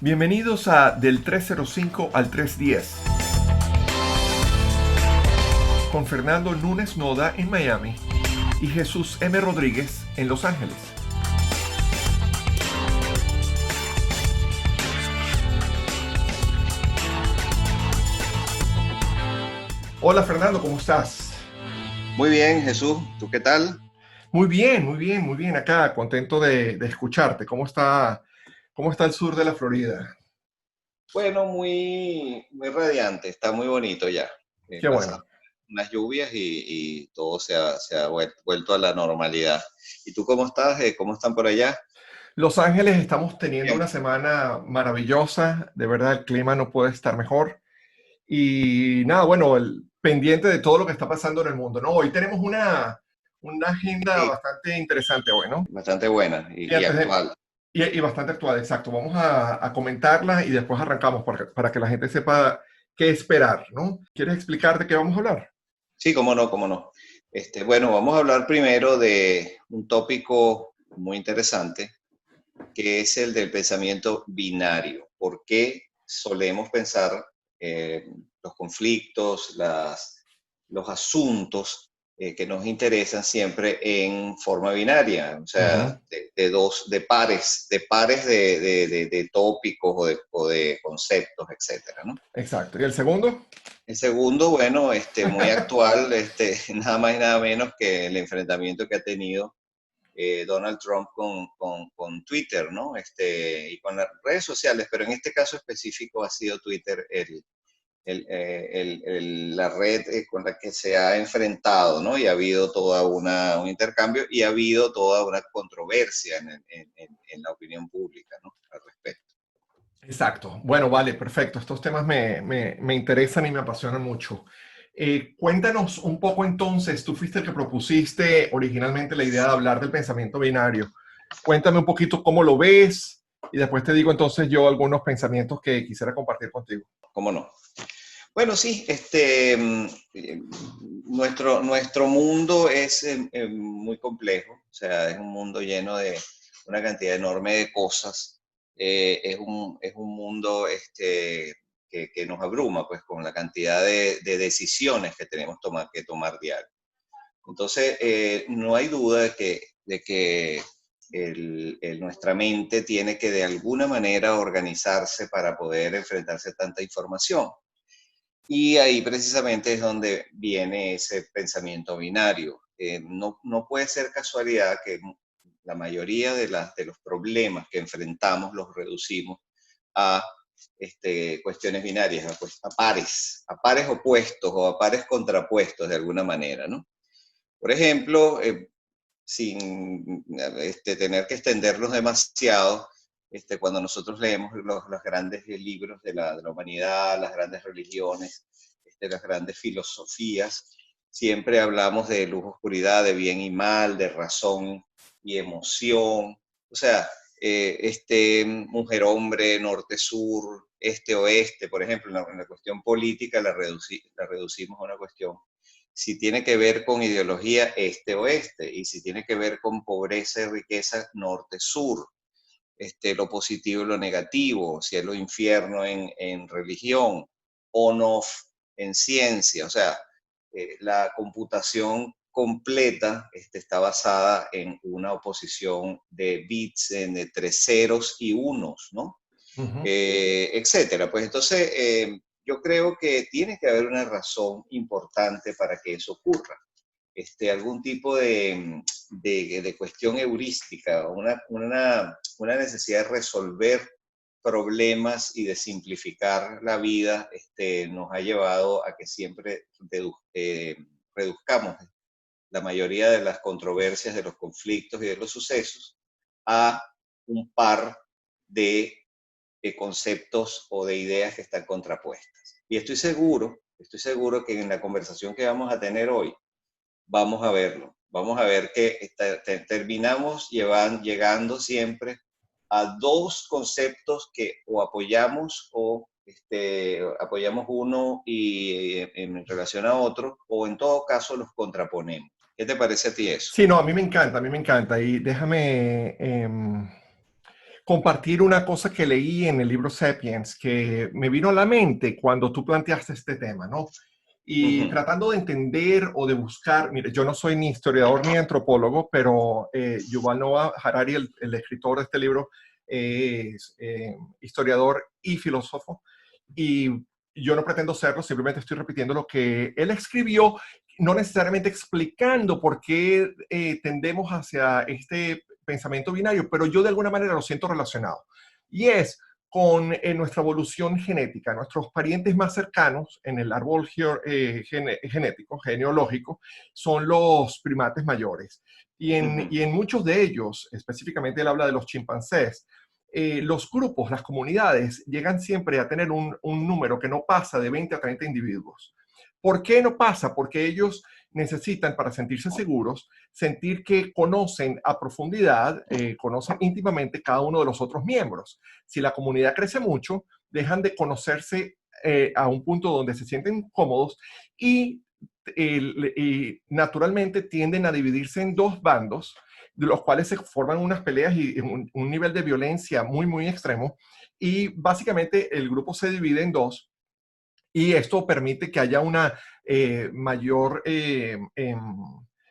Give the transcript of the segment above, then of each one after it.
Bienvenidos a Del 305 al 310 con Fernando Núñez Noda en Miami y Jesús M. Rodríguez en Los Ángeles. Hola Fernando, ¿cómo estás? Muy bien, Jesús. ¿Tú qué tal? Muy bien, muy bien, muy bien. Acá, contento de escucharte. Cómo está el sur de la Florida? Bueno, muy radiante. Está muy bonito ya. Qué Pasaron bueno. unas lluvias y todo se ha vuelto a la normalidad. ¿Y tú cómo estás? ¿Cómo están por allá? Los Ángeles estamos teniendo Bien. una semana maravillosa. De verdad, el clima no puede estar mejor. Y nada, bueno, pendiente de todo lo que está pasando en el mundo, ¿no? Hoy tenemos una agenda Sí, bastante interesante hoy, ¿no? bastante buena Y, y actual. y bastante actual, exacto. Vamos a comentarla y después arrancamos para que la gente sepa qué esperar, ¿no? ¿Quieres explicar de qué vamos a hablar? Sí, cómo no, cómo no. Bueno, vamos a hablar primero de un tópico muy interesante, que es el del pensamiento binario. ¿Por qué solemos pensar los conflictos, los asuntos que nos interesan siempre en forma binaria? O sea, Ujú. de pares de tópicos o de conceptos, etcétera, ¿no? Exacto. ¿Y el segundo? El segundo, bueno, muy actual, nada más y nada menos que el enfrentamiento que ha tenido Donald Trump con Twitter, ¿no? Y con las redes sociales, pero en este caso específico ha sido Twitter la red con la que se ha enfrentado, ¿no? Y ha habido un intercambio y ha habido toda una controversia en la opinión pública, ¿no? Al respecto. Exacto. Bueno, vale, perfecto. Estos temas me interesan y me apasionan mucho. Cuéntanos un poco entonces, tú fuiste el que propusiste originalmente la idea de hablar del pensamiento binario. Cuéntame un poquito cómo lo ves y después te digo entonces yo algunos pensamientos que quisiera compartir contigo. ¿Cómo no? Bueno, sí, nuestro mundo es muy complejo, o sea, es un mundo lleno de una cantidad enorme de cosas. Es un mundo que nos abruma, pues, con la cantidad de decisiones que tenemos que tomar diario. Entonces, no hay duda de que nuestra mente tiene que de alguna manera organizarse para poder enfrentarse a tanta información. Y ahí precisamente es donde viene ese pensamiento binario. No puede ser casualidad que la mayoría de los problemas que enfrentamos los reducimos a cuestiones binarias, a pares opuestos o a pares contrapuestos de alguna manera, ¿no? Por ejemplo, sin tener que extenderlos demasiado, cuando nosotros leemos los grandes libros de la humanidad, las grandes religiones, las grandes filosofías, siempre hablamos de luz, oscuridad, de bien y mal, de razón y emoción. O sea, mujer-hombre, norte-sur, este-oeste, por ejemplo, en la cuestión política la reducimos a una cuestión si tiene que ver con ideología este-oeste y si tiene que ver con pobreza y riqueza norte-sur, lo positivo y lo negativo, cielo-infierno en religión, on-off en ciencia, o sea, la computación completa está basada en una oposición de bits, de tres ceros y unos, ¿no? Ujú. Etcétera. Pues entonces, yo creo que tiene que haber una razón importante para que eso ocurra. Algún tipo de cuestión heurística, una necesidad de resolver problemas y de simplificar la vida, nos ha llevado a que siempre reduzcamos la mayoría de las controversias, de los conflictos y de los sucesos a un par de conceptos o de ideas que están contrapuestas. Y estoy seguro que en la conversación que vamos a tener hoy, vamos a verlo. Vamos a ver que terminamos llegando siempre a dos conceptos que o apoyamos o apoyamos uno y en relación a otro, o en todo caso los contraponemos. ¿Qué te parece a ti eso? Sí, no, a mí me encanta, a mí me encanta. Y déjame compartir una cosa que leí en el libro Sapiens que me vino a la mente cuando tú planteaste este tema, ¿no? Y Ujú, tratando de entender o de buscar, mire, yo no soy ni historiador ni antropólogo, pero Yuval Noah Harari, el escritor de este libro, es historiador y filósofo. Y yo no pretendo serlo, simplemente estoy repitiendo lo que él escribió, no necesariamente explicando por qué tendemos hacia este pensamiento binario, pero yo de alguna manera lo siento relacionado. Y es con nuestra evolución genética. Nuestros parientes más cercanos en el árbol genético, genealógico, son los primates mayores. ujú, Y en muchos de ellos, específicamente él habla de los chimpancés, los grupos, las comunidades, llegan siempre a tener un número que no pasa de 20 a 30 individuos. ¿Por qué no pasa? Porque ellos necesitan, para sentirse seguros, sentir que conocen a profundidad, conocen íntimamente cada uno de los otros miembros. Si la comunidad crece mucho, dejan de conocerse a un punto donde se sienten cómodos y, y naturalmente tienden a dividirse en dos bandos, de los cuales se forman unas peleas y un nivel de violencia muy, muy extremo. Y básicamente el grupo se divide en dos y esto permite que haya una mayor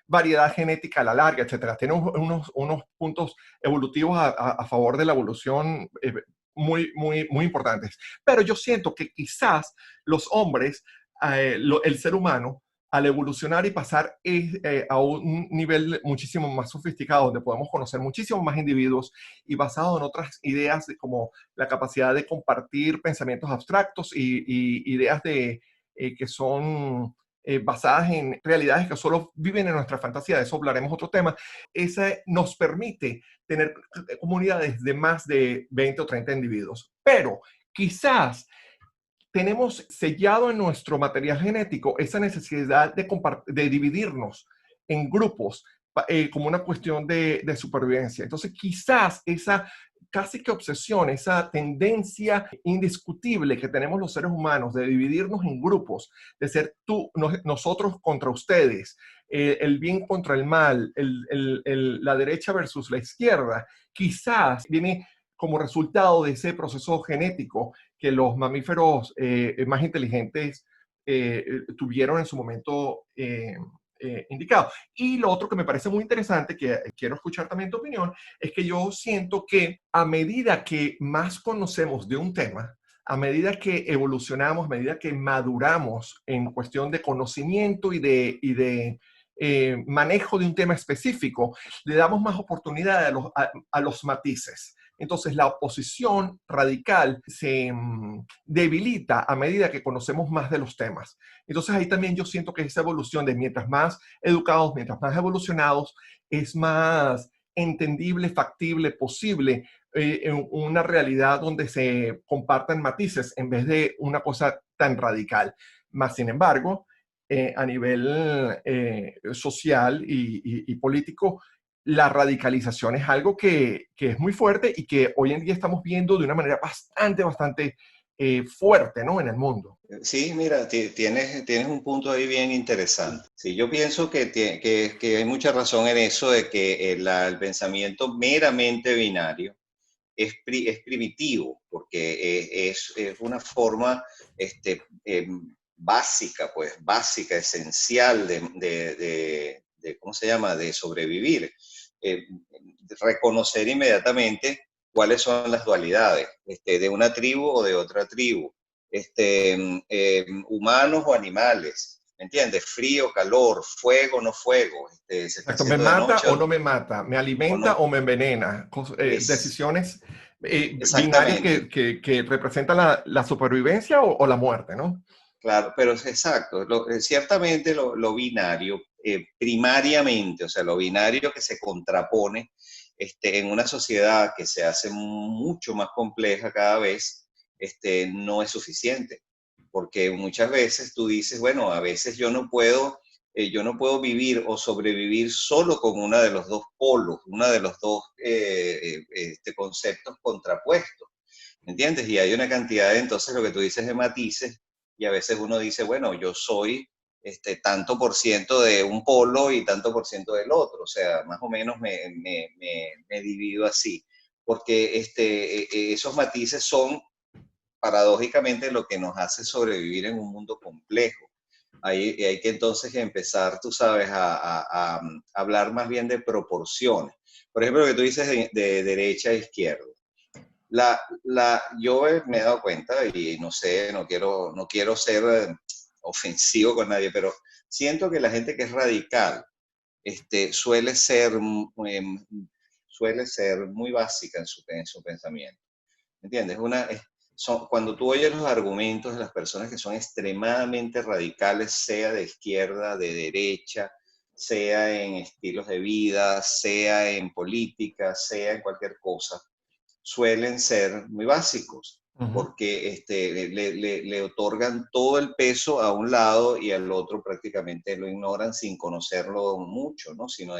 variedad genética a la larga, etcétera. Tiene unos puntos evolutivos a favor de la evolución muy, muy, muy importantes. Pero yo siento que quizás los hombres, el ser humano, al evolucionar y pasar a un nivel muchísimo más sofisticado, donde podemos conocer muchísimos más individuos y basado en otras ideas como la capacidad de compartir pensamientos abstractos y ideas que son basadas en realidades que solo viven en nuestra fantasía, de eso hablaremos otro tema, esa nos permite tener comunidades de más de 20 o 30 individuos. Pero quizás tenemos sellado en nuestro material genético esa necesidad de dividirnos en grupos como una cuestión de supervivencia. Entonces, quizás esa casi que obsesión, esa tendencia indiscutible que tenemos los seres humanos de dividirnos en grupos, de ser tú, nosotros contra ustedes, el bien contra el mal, la derecha versus la izquierda, quizás viene como resultado de ese proceso genético que los mamíferos más inteligentes tuvieron en su momento indicado. Y lo otro que me parece muy interesante, que quiero escuchar también tu opinión, es que yo siento que a medida que más conocemos de un tema, a medida que evolucionamos, a medida que maduramos en cuestión de conocimiento y de manejo de un tema específico, le damos más oportunidad a los matices. Entonces la oposición radical se debilita a medida que conocemos más de los temas. Entonces ahí también yo siento que esa evolución de mientras más educados, mientras más evolucionados, es más entendible, factible, posible en una realidad donde se compartan matices en vez de una cosa tan radical. Más sin embargo, a nivel social y político, la radicalización es algo que es muy fuerte y que hoy en día estamos viendo de una manera bastante, bastante fuerte, ¿no? En el mundo. Sí, mira, tienes un punto ahí bien interesante. Sí, yo pienso que hay mucha razón en eso de que el pensamiento meramente binario es primitivo, porque es una forma básica, pues básica, esencial ¿cómo se llama?, de sobrevivir. Eh, Reconocer inmediatamente cuáles son las dualidades de una tribu o de otra tribu, humanos o animales, ¿me entiendes? Frío, calor, fuego, no fuego, se está Exacto, me haciendo de mata noche o no me mata, me o alimenta no. o me envenena. Es Decisiones binarias exactamente. que representan la supervivencia o la muerte, ¿no? Claro, pero es exacto. Ciertamente lo binario, primariamente, o sea, lo binario que se contrapone en una sociedad que se hace mucho más compleja cada vez, no es suficiente. Porque muchas veces tú dices, bueno, a veces yo no puedo vivir o sobrevivir solo con uno de los dos polos, uno de los dos conceptos contrapuestos. ¿Me entiendes? Y hay una cantidad de, entonces, lo que tú dices de matices, y a veces uno dice, bueno, yo soy tanto por ciento de un polo y tanto por ciento del otro, o sea, más o menos me divido así. porque esos matices son paradójicamente lo que nos hace sobrevivir en un mundo complejo. Hay que entonces empezar, tú sabes, a hablar más bien de proporciones. Por ejemplo, lo que tú dices de derecha a izquierda. Yo me he dado cuenta, y no sé, no quiero ser ofensivo con nadie, pero siento que la gente que es radical suele ser, suele ser muy básica en su pensamiento. ¿Entiendes? Cuando tú oyes los argumentos de las personas que son extremadamente radicales, sea de izquierda, de derecha, sea en estilos de vida, sea en política, sea en cualquier cosa, suelen ser muy básicos, Ujú. porque le otorgan todo el peso a un lado y al otro prácticamente lo ignoran sin conocerlo mucho, ¿no? Sino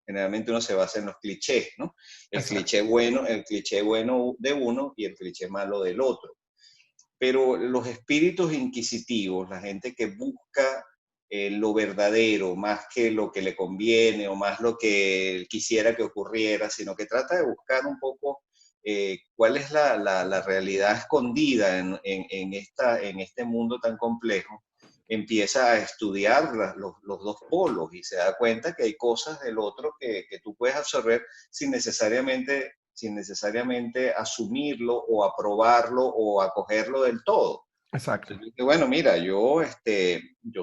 generalmente uno se basa en los clichés, ¿no? Exacto. El cliché bueno de uno y el cliché malo del otro. Pero los espíritus inquisitivos, la gente que busca lo verdadero más que lo que le conviene o más lo que quisiera que ocurriera, sino que trata de buscar un poco cuál es la realidad escondida en este mundo tan complejo, empieza a estudiar los dos polos y se da cuenta que hay cosas del otro que tú puedes absorber sin necesariamente asumirlo o aprobarlo o acogerlo del todo. Exacto. Entonces, bueno, mira, yo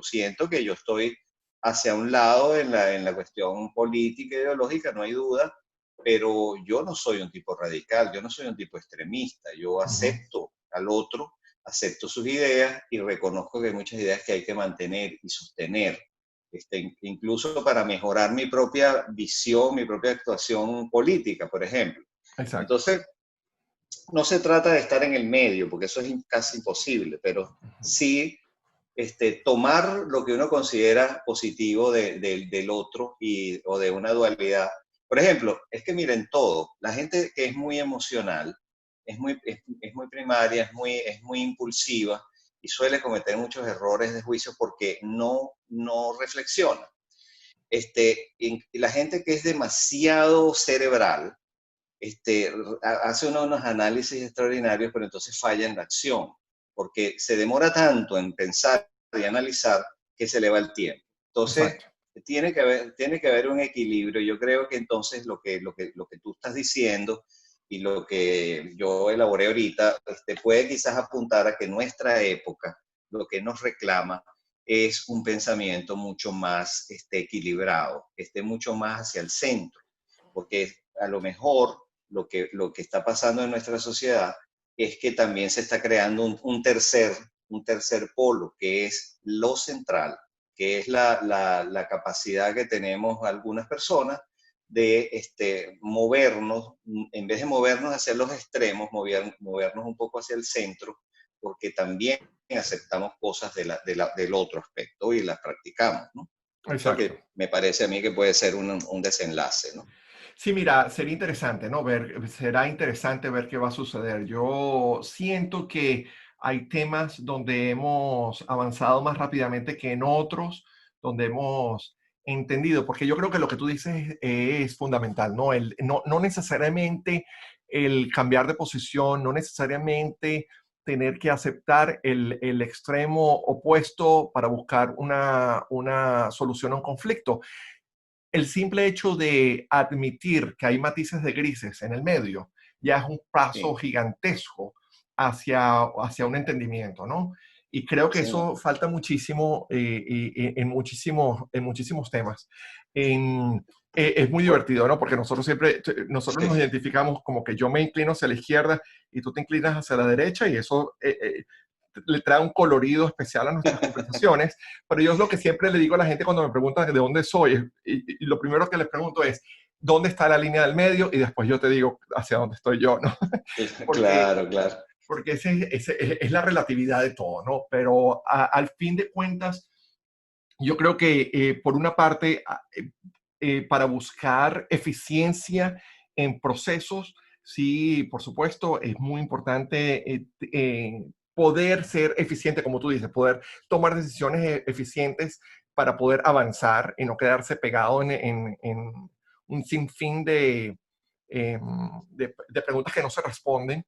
siento que yo estoy hacia un lado en la cuestión política e ideológica, no hay duda, pero yo no soy un tipo radical, yo no soy un tipo extremista, yo Ujú. acepto al otro, acepto sus ideas y reconozco que hay muchas ideas que hay que mantener y sostener, incluso para mejorar mi propia visión, mi propia actuación política, por ejemplo. Exacto. Entonces, no se trata de estar en el medio, porque eso es casi imposible, pero sí tomar lo que uno considera positivo del otro o de una dualidad. Por ejemplo, es que miren todo, la gente que es muy emocional, es muy primaria, es muy impulsiva y suele cometer muchos errores de juicio porque no reflexiona. La gente que es demasiado cerebral, hace unos análisis extraordinarios, pero entonces falla en la acción, porque se demora tanto en pensar y analizar que se le va el tiempo. Entonces, Exacto. tiene que haber un equilibrio. Yo creo que entonces lo que tú estás diciendo y lo que yo elaboré ahorita puede quizás apuntar a que nuestra época lo que nos reclama es un pensamiento mucho más equilibrado, que esté mucho más hacia el centro, porque a lo mejor lo que está pasando en nuestra sociedad es que también se está creando un tercer polo, que es lo central, que es la capacidad que tenemos algunas personas de movernos, en vez de movernos hacia los extremos, movernos un poco hacia el centro, porque también aceptamos cosas del otro aspecto y las practicamos, ¿no? Es lo Exacto. que me parece a mí que puede ser un desenlace, ¿no? Sí, mira, sería interesante, ¿no? Será interesante ver qué va a suceder. Yo siento que hay temas donde hemos avanzado más rápidamente que en otros, donde hemos entendido, porque yo creo que lo que tú dices es fundamental, ¿no? No necesariamente el cambiar de posición, no necesariamente tener que aceptar el extremo opuesto para buscar una solución a un conflicto. El simple hecho de admitir que hay matices de grises en el medio ya es un paso Sí, gigantesco hacia un entendimiento, ¿no? Y creo que sí, eso falta muchísimo en muchísimos temas. Es muy divertido, ¿no? Porque nosotros nos sí, identificamos como que yo me inclino hacia la izquierda y tú te inclinas hacia la derecha y eso le trae un colorido especial a nuestras conversaciones, pero yo es lo que siempre le digo a la gente cuando me preguntan de dónde soy, y lo primero que les pregunto es, ¿dónde está la línea del medio? Y después yo te digo hacia dónde estoy yo, ¿no? Porque, claro, claro. porque ese es la relatividad de todo, ¿no? Pero al fin de cuentas, yo creo que por una parte, para buscar eficiencia en procesos, sí, por supuesto, es muy importante poder ser eficiente, como tú dices, poder tomar decisiones eficientes para poder avanzar y no quedarse pegado en un sinfín de preguntas que no se responden,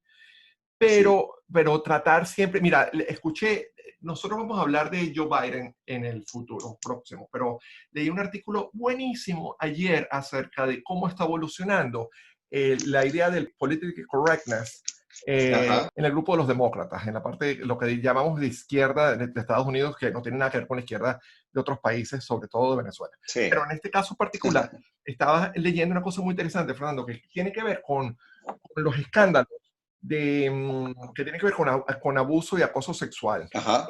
Sí. pero tratar siempre, mira, escuché, nosotros vamos a hablar de Joe Biden en el futuro próximo, pero leí un artículo buenísimo ayer acerca de cómo está evolucionando la idea del political correctness Ajá. en el grupo de los demócratas, en la parte de lo que llamamos de izquierda de Estados Unidos, que no tiene nada que ver con la izquierda de otros países, sobre todo de Venezuela. Sí. Pero en este caso particular, estaba leyendo una cosa muy interesante, Fernando, que tiene que ver con los escándalos que tiene que ver con abuso y acoso sexual. Ajá.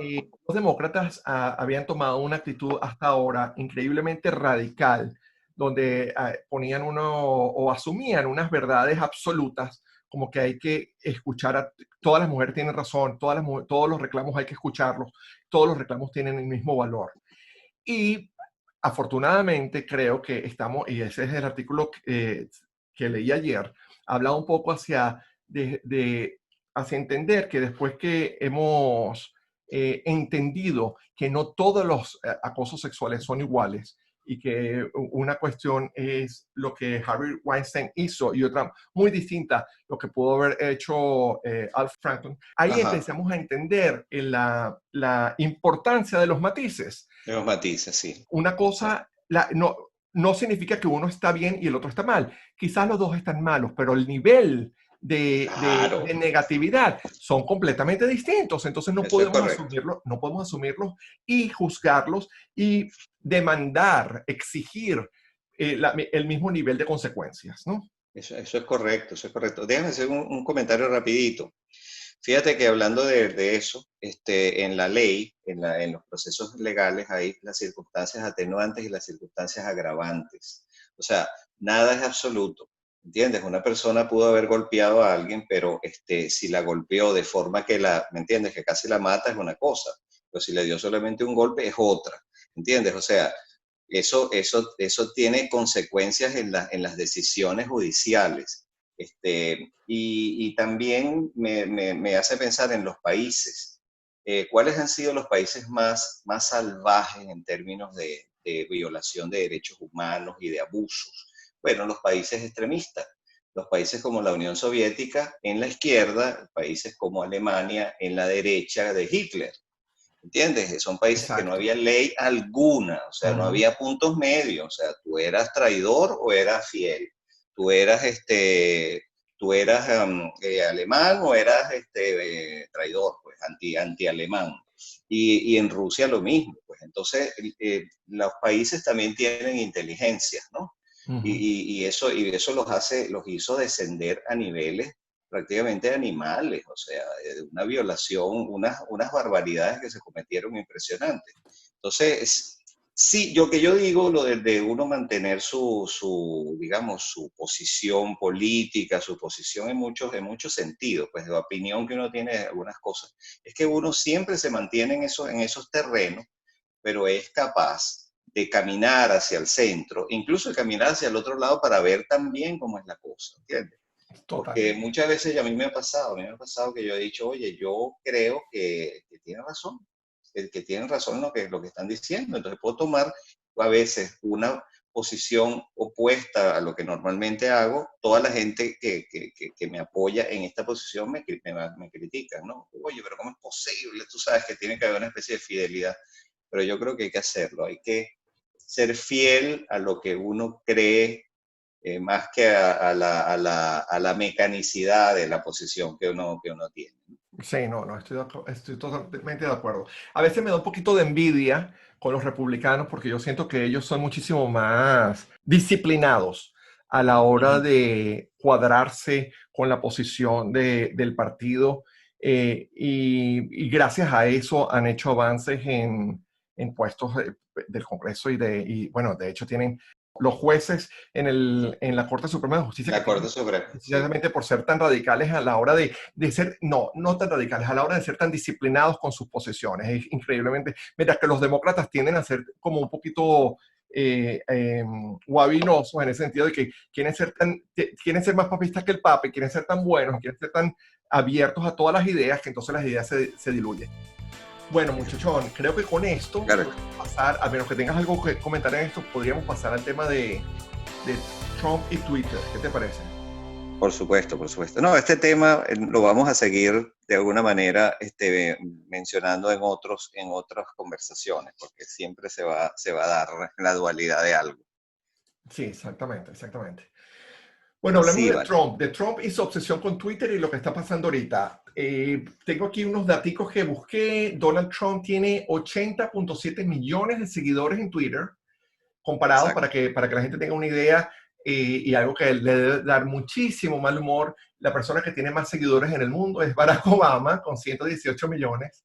Los demócratas habían tomado una actitud hasta ahora increíblemente radical, donde ponían o asumían unas verdades absolutas, como que hay que escuchar todas las mujeres tienen razón, todos los reclamos hay que escucharlos, todos los reclamos tienen el mismo valor. Y afortunadamente creo que estamos, y ese es el artículo que leí ayer, habla un poco hacia entender que después que hemos entendido que no todos los acosos sexuales son iguales y que una cuestión es lo que Harvey Weinstein hizo y otra muy distinta lo que pudo haber hecho Al Franklin, ahí Ajá. empezamos a entender la importancia de los matices. Los matices, sí. Una Sí. cosa no significa que uno está bien y el otro está mal. Quizás los dos están malos, pero el nivel Claro, de negatividad son completamente distintos. Entonces eso es correcto. no podemos asumirlos y juzgarlos y demandar, exigir el mismo nivel de consecuencias, ¿no? Eso es correcto, eso es correcto. Déjame hacer un comentario rapidito. Fíjate que hablando de eso, en la ley, en los procesos legales hay las circunstancias atenuantes y las circunstancias agravantes. O sea, nada es absoluto. ¿Entiendes? Una persona pudo haber golpeado a alguien, pero si la golpeó de forma que ¿me entiendes? Que casi la mata es una cosa, pero si le dio solamente un golpe es otra. ¿Entiendes? O sea, eso tiene consecuencias en las decisiones judiciales. Y también me hace pensar en los países. ¿Cuáles han sido los países más salvajes en términos de violación de derechos humanos y de abusos? Bueno, los países extremistas. Los países como la Unión Soviética en la izquierda, países como Alemania en la derecha de Hitler. ¿Entiendes? Son países que no Exacto. había ley alguna, o sea, no Ujú. había puntos medios, o sea, tú eras traidor o eras fiel, tú eras, alemán o eras traidor, pues anti-alemán. Y en Rusia lo mismo, pues entonces los países también tienen inteligencias, ¿no? Ujú. Y eso los hizo descender a niveles prácticamente animales, o sea, una violación, unas barbaridades que se cometieron impresionantes. Entonces, sí, yo digo lo de uno mantener digamos, su posición política, su posición en muchos sentidos, pues la opinión que uno tiene de algunas cosas, es que uno siempre se mantiene en esos terrenos, pero es capaz de caminar hacia el centro, incluso de caminar hacia el otro lado para ver también cómo es la cosa, ¿entiendes? Porque Totalmente. muchas veces a mí me ha pasado que yo he dicho, oye, yo creo que tiene razón, que tienen razón lo que están diciendo. Entonces puedo tomar a veces una posición opuesta a lo que normalmente hago. Toda la gente que me apoya en esta posición me critican, ¿no? Oye, pero ¿cómo es posible? Tú sabes que tiene que haber una especie de fidelidad, pero yo creo que hay que hacerlo, hay que ser fiel a lo que uno cree más que a la mecanicidad de la posición que uno tiene. Sí, no, estoy totalmente de acuerdo. A veces me da un poquito de envidia con los republicanos porque yo siento que ellos son muchísimo más disciplinados a la hora Ujú. de cuadrarse con la posición del partido y gracias a eso han hecho avances en puestos del Congreso y bueno, de hecho tienen los jueces en la Corte Suprema de Justicia que La tienen Corte Suprema, sí. precisamente por ser tan radicales a la hora de ser, no tan radicales, a la hora de ser tan disciplinados con sus posiciones. Es increíblemente, mientras que los demócratas tienden a ser como un poquito guabinosos en el sentido de que quieren ser más papistas que el Papa, y quieren ser tan buenos, quieren ser tan abiertos a todas las ideas, que entonces las ideas se diluyen. Bueno, muchachón, creo que con esto Claro. podemos pasar, a menos que tengas algo que comentar en esto, podríamos pasar al tema de Trump y Twitter. ¿Qué te parece? Por supuesto, por supuesto. No, este tema lo vamos a seguir de alguna manera mencionando en otras conversaciones, porque siempre se va a dar la dualidad de algo. Sí, exactamente, exactamente. Bueno, hablemos Sí, vale. De Trump y su obsesión con Twitter y lo que está pasando ahorita. Tengo aquí unos datos que busqué. Donald Trump tiene 80.7 millones de seguidores en Twitter, comparado Exacto. para que la gente tenga una idea, y algo que le debe dar muchísimo mal humor. La persona que tiene más seguidores en el mundo es Barack Obama, con 118 millones.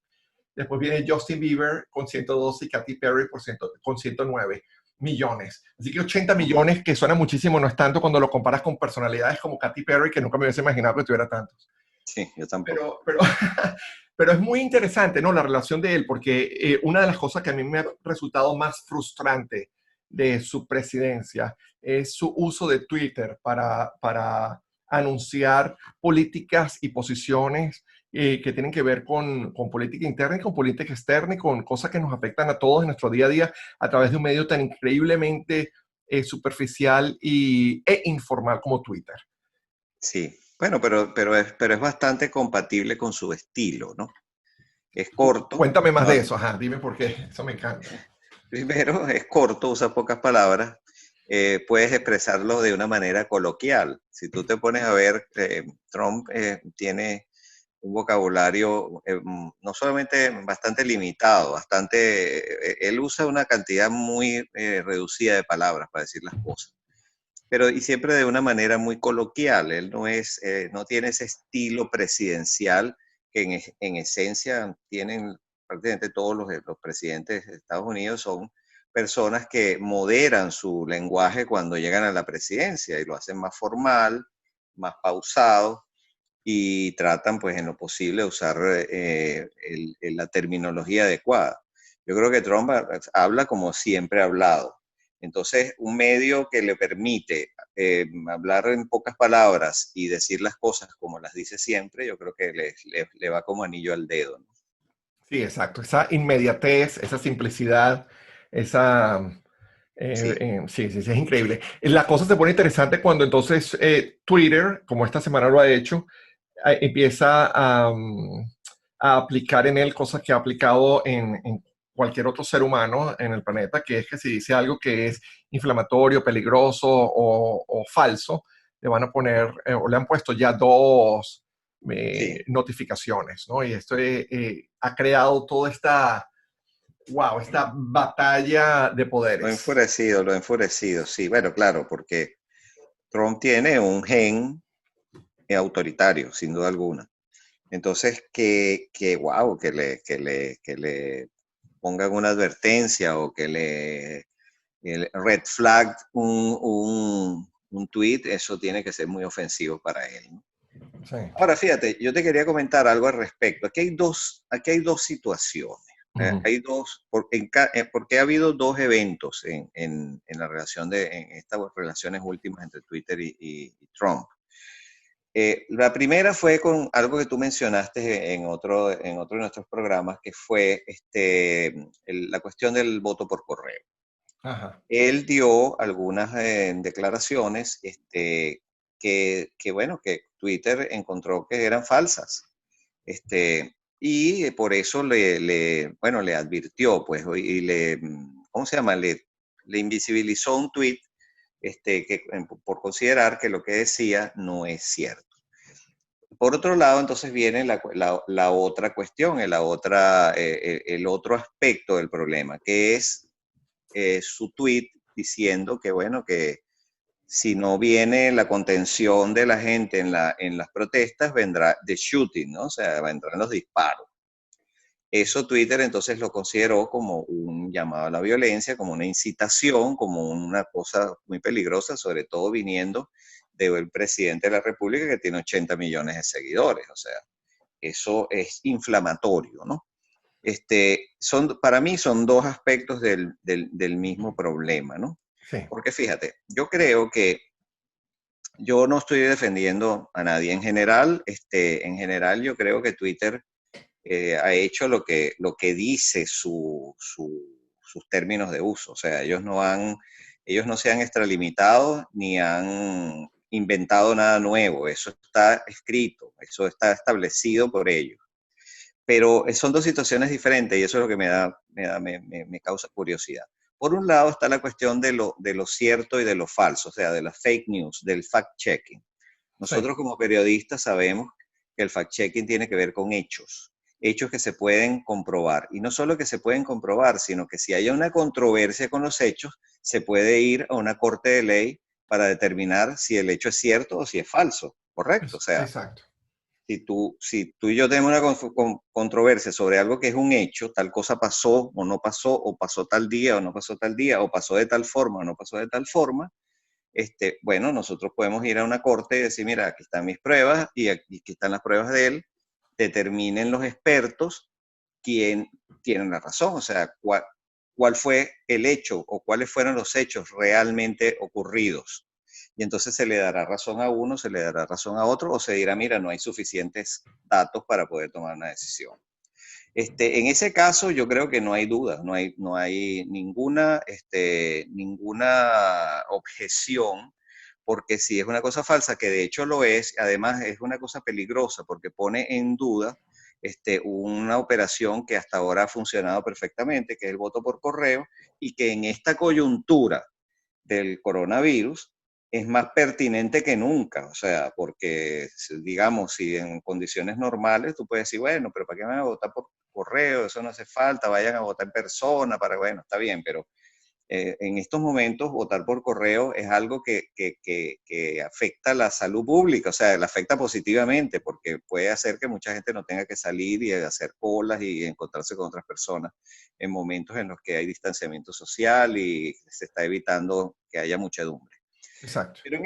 Después viene Justin Bieber con 112 y Katy Perry con 109 millones. Así que 80 Ujú. millones, que suena muchísimo, no es tanto cuando lo comparas con personalidades como Katy Perry, que nunca me hubiese imaginado que tuviera tantos. Sí, yo tampoco. Pero, pero es muy interesante, ¿no? La relación de él, porque una de las cosas que a mí me ha resultado más frustrante de su presidencia es su uso de Twitter para anunciar políticas y posiciones que tienen que ver con política interna y con política externa y con cosas que nos afectan a todos en nuestro día a día a través de un medio tan increíblemente superficial e informal como Twitter. Sí. Bueno, pero es bastante compatible con su estilo, ¿no? Es corto. Cuéntame más de No, eso, ajá, dime por qué, eso me encanta. primero, es corto, usa pocas palabras, puedes expresarlo de una manera coloquial. Si tú te pones a ver, Trump tiene un vocabulario no solamente bastante limitado, él usa una cantidad muy reducida de palabras para decir las cosas, pero y siempre de una manera muy coloquial. Él no tiene ese estilo presidencial que en esencia tienen prácticamente todos los presidentes de Estados Unidos. Son personas que moderan su lenguaje cuando llegan a la presidencia y lo hacen más formal, más pausado, y tratan pues en lo posible de usar la terminología adecuada. Yo creo que Trump habla como siempre ha hablado. Entonces, un medio que le permite hablar en pocas palabras y decir las cosas como las dice siempre, yo creo que le va como anillo al dedo, ¿no? Sí, exacto. Esa inmediatez, esa simplicidad, esa... Sí, sí, sí, sí, es increíble. La cosa se pone interesante cuando entonces Twitter, como esta semana lo ha hecho, empieza a aplicar en él cosas que ha aplicado en cualquier otro ser humano en el planeta, que es que si dice algo que es inflamatorio, peligroso o falso, le van a poner, o le han puesto ya dos sí. notificaciones, ¿no? Y esto ha creado toda esta, wow, esta batalla de poderes. Lo enfurecido, sí. Bueno, claro, porque Trump tiene un gen autoritario, sin duda alguna. Entonces, wow, que le pongan una advertencia o que le red flag un tweet, eso tiene que ser muy ofensivo para él, ¿no? Sí. Ahora, fíjate, yo te quería comentar algo al respecto. Aquí hay dos situaciones. Ujú. Hay dos, porque ha habido dos eventos en la relación en estas relaciones últimas entre Twitter y Trump. La primera fue con algo que tú mencionaste en otro de nuestros programas, que fue la cuestión del voto por correo. Ajá. Él dio algunas declaraciones bueno, que Twitter encontró que eran falsas. Y por eso bueno, le advirtió, pues, y ¿cómo se llama? Le invisibilizó un tweet por considerar que lo que decía no es cierto. Por otro lado, entonces viene la otra cuestión, el otro aspecto del problema, que es su tweet diciendo que, bueno, que si no viene la contención de la gente en las protestas, vendrá the shooting, ¿no? O sea, vendrán los disparos. Eso Twitter entonces lo consideró como un llamado a la violencia, como una incitación, como una cosa muy peligrosa, sobre todo viniendo del presidente de la República que tiene 80 millones de seguidores. O sea, eso es inflamatorio, ¿no? Para mí son dos aspectos del mismo problema, ¿no? Sí. Porque fíjate, yo creo que yo no estoy defendiendo a nadie en general yo creo que Twitter ha hecho lo que dice sus términos de uso. O sea, ellos no se han extralimitado ni han inventado nada nuevo, eso está escrito, eso está establecido por ellos. Pero son dos situaciones diferentes y eso es lo que me causa curiosidad. Por un lado está la cuestión de lo cierto y de lo falso, o sea, de las fake news, del fact-checking. Sí, Nosotros como periodistas sabemos que el fact-checking tiene que ver con hechos, hechos que se pueden comprobar. Y no solo que se pueden comprobar, sino que si hay una controversia con los hechos, se puede ir a una corte de ley para determinar si el hecho es cierto o si es falso, ¿correcto? O sea, exacto. si tú y yo tenemos una controversia sobre algo que es un hecho, tal cosa pasó o no pasó, o pasó tal día o no pasó tal día, o pasó de tal forma o no pasó de tal forma, bueno, nosotros podemos ir a una corte y decir, mira, aquí están mis pruebas y aquí están las pruebas de él, determinen los expertos quién tiene la razón, o sea, cuál fue el hecho o cuáles fueron los hechos realmente ocurridos. Y entonces se le dará razón a uno, se le dará razón a otro, o se dirá, mira, no hay suficientes datos para poder tomar una decisión. En ese caso, yo creo que no hay duda, no hay ninguna objeción, porque si es una cosa falsa, que de hecho lo es, además es una cosa peligrosa, porque pone en duda una operación que hasta ahora ha funcionado perfectamente, que es el voto por correo, y que en esta coyuntura del coronavirus es más pertinente que nunca, o sea, porque digamos, si en condiciones normales tú puedes decir, bueno, pero ¿para qué me van a votar por correo? Eso no hace falta, vayan a votar en persona, bueno, está bien, pero en estos momentos votar por correo es algo que afecta la salud pública, o sea, la afecta positivamente porque puede hacer que mucha gente no tenga que salir y hacer colas y encontrarse con otras personas en momentos en los que hay distanciamiento social y se está evitando que haya muchedumbre. Exacto. Pero en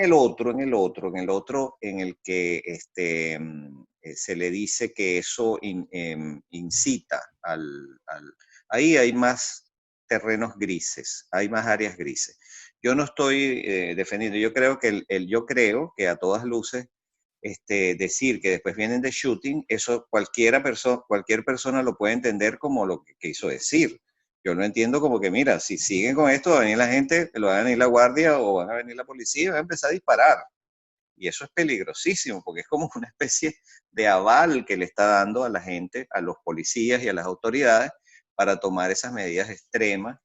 el que se le dice que eso incita ahí hay más terrenos grises, hay más áreas grises. Yo no estoy defendiendo, yo creo que a todas luces decir que después vienen de shooting, eso cualquier persona lo puede entender como lo que quiso decir. Yo lo entiendo como que, mira, si siguen con esto, va a venir la gente, lo va a venir la guardia o van a venir la policía y va a empezar a disparar. Y eso es peligrosísimo, porque es como una especie de aval que le está dando a la gente, a los policías y a las autoridades para tomar esas medidas extremas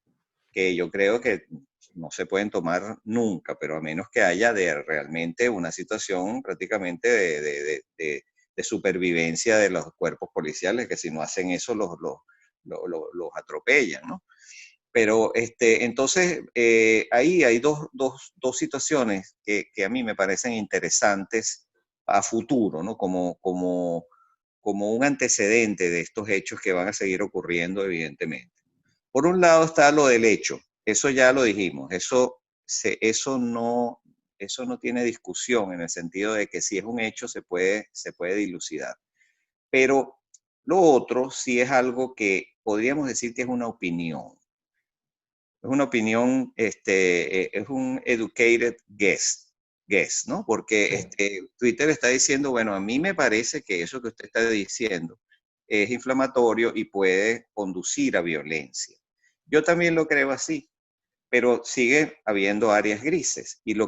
que yo creo que no se pueden tomar nunca, pero a menos que haya realmente una situación prácticamente de supervivencia de los cuerpos policiales, que si no hacen eso los atropellan, ¿no? Pero entonces ahí hay dos situaciones que a mí me parecen interesantes a futuro, ¿no? Como un antecedente de estos hechos que van a seguir ocurriendo, evidentemente. Por un lado está lo del hecho, eso ya lo dijimos, eso no tiene discusión en el sentido de que si es un hecho se puede dilucidar. Pero lo otro sí es algo que podríamos decir que es una opinión. Es una opinión, es un educated guess, ¿no? Porque Sí. Twitter está diciendo, bueno, a mí me parece que eso que usted está diciendo es inflamatorio y puede conducir a violencia. Yo también lo creo así, pero sigue habiendo áreas grises. Y la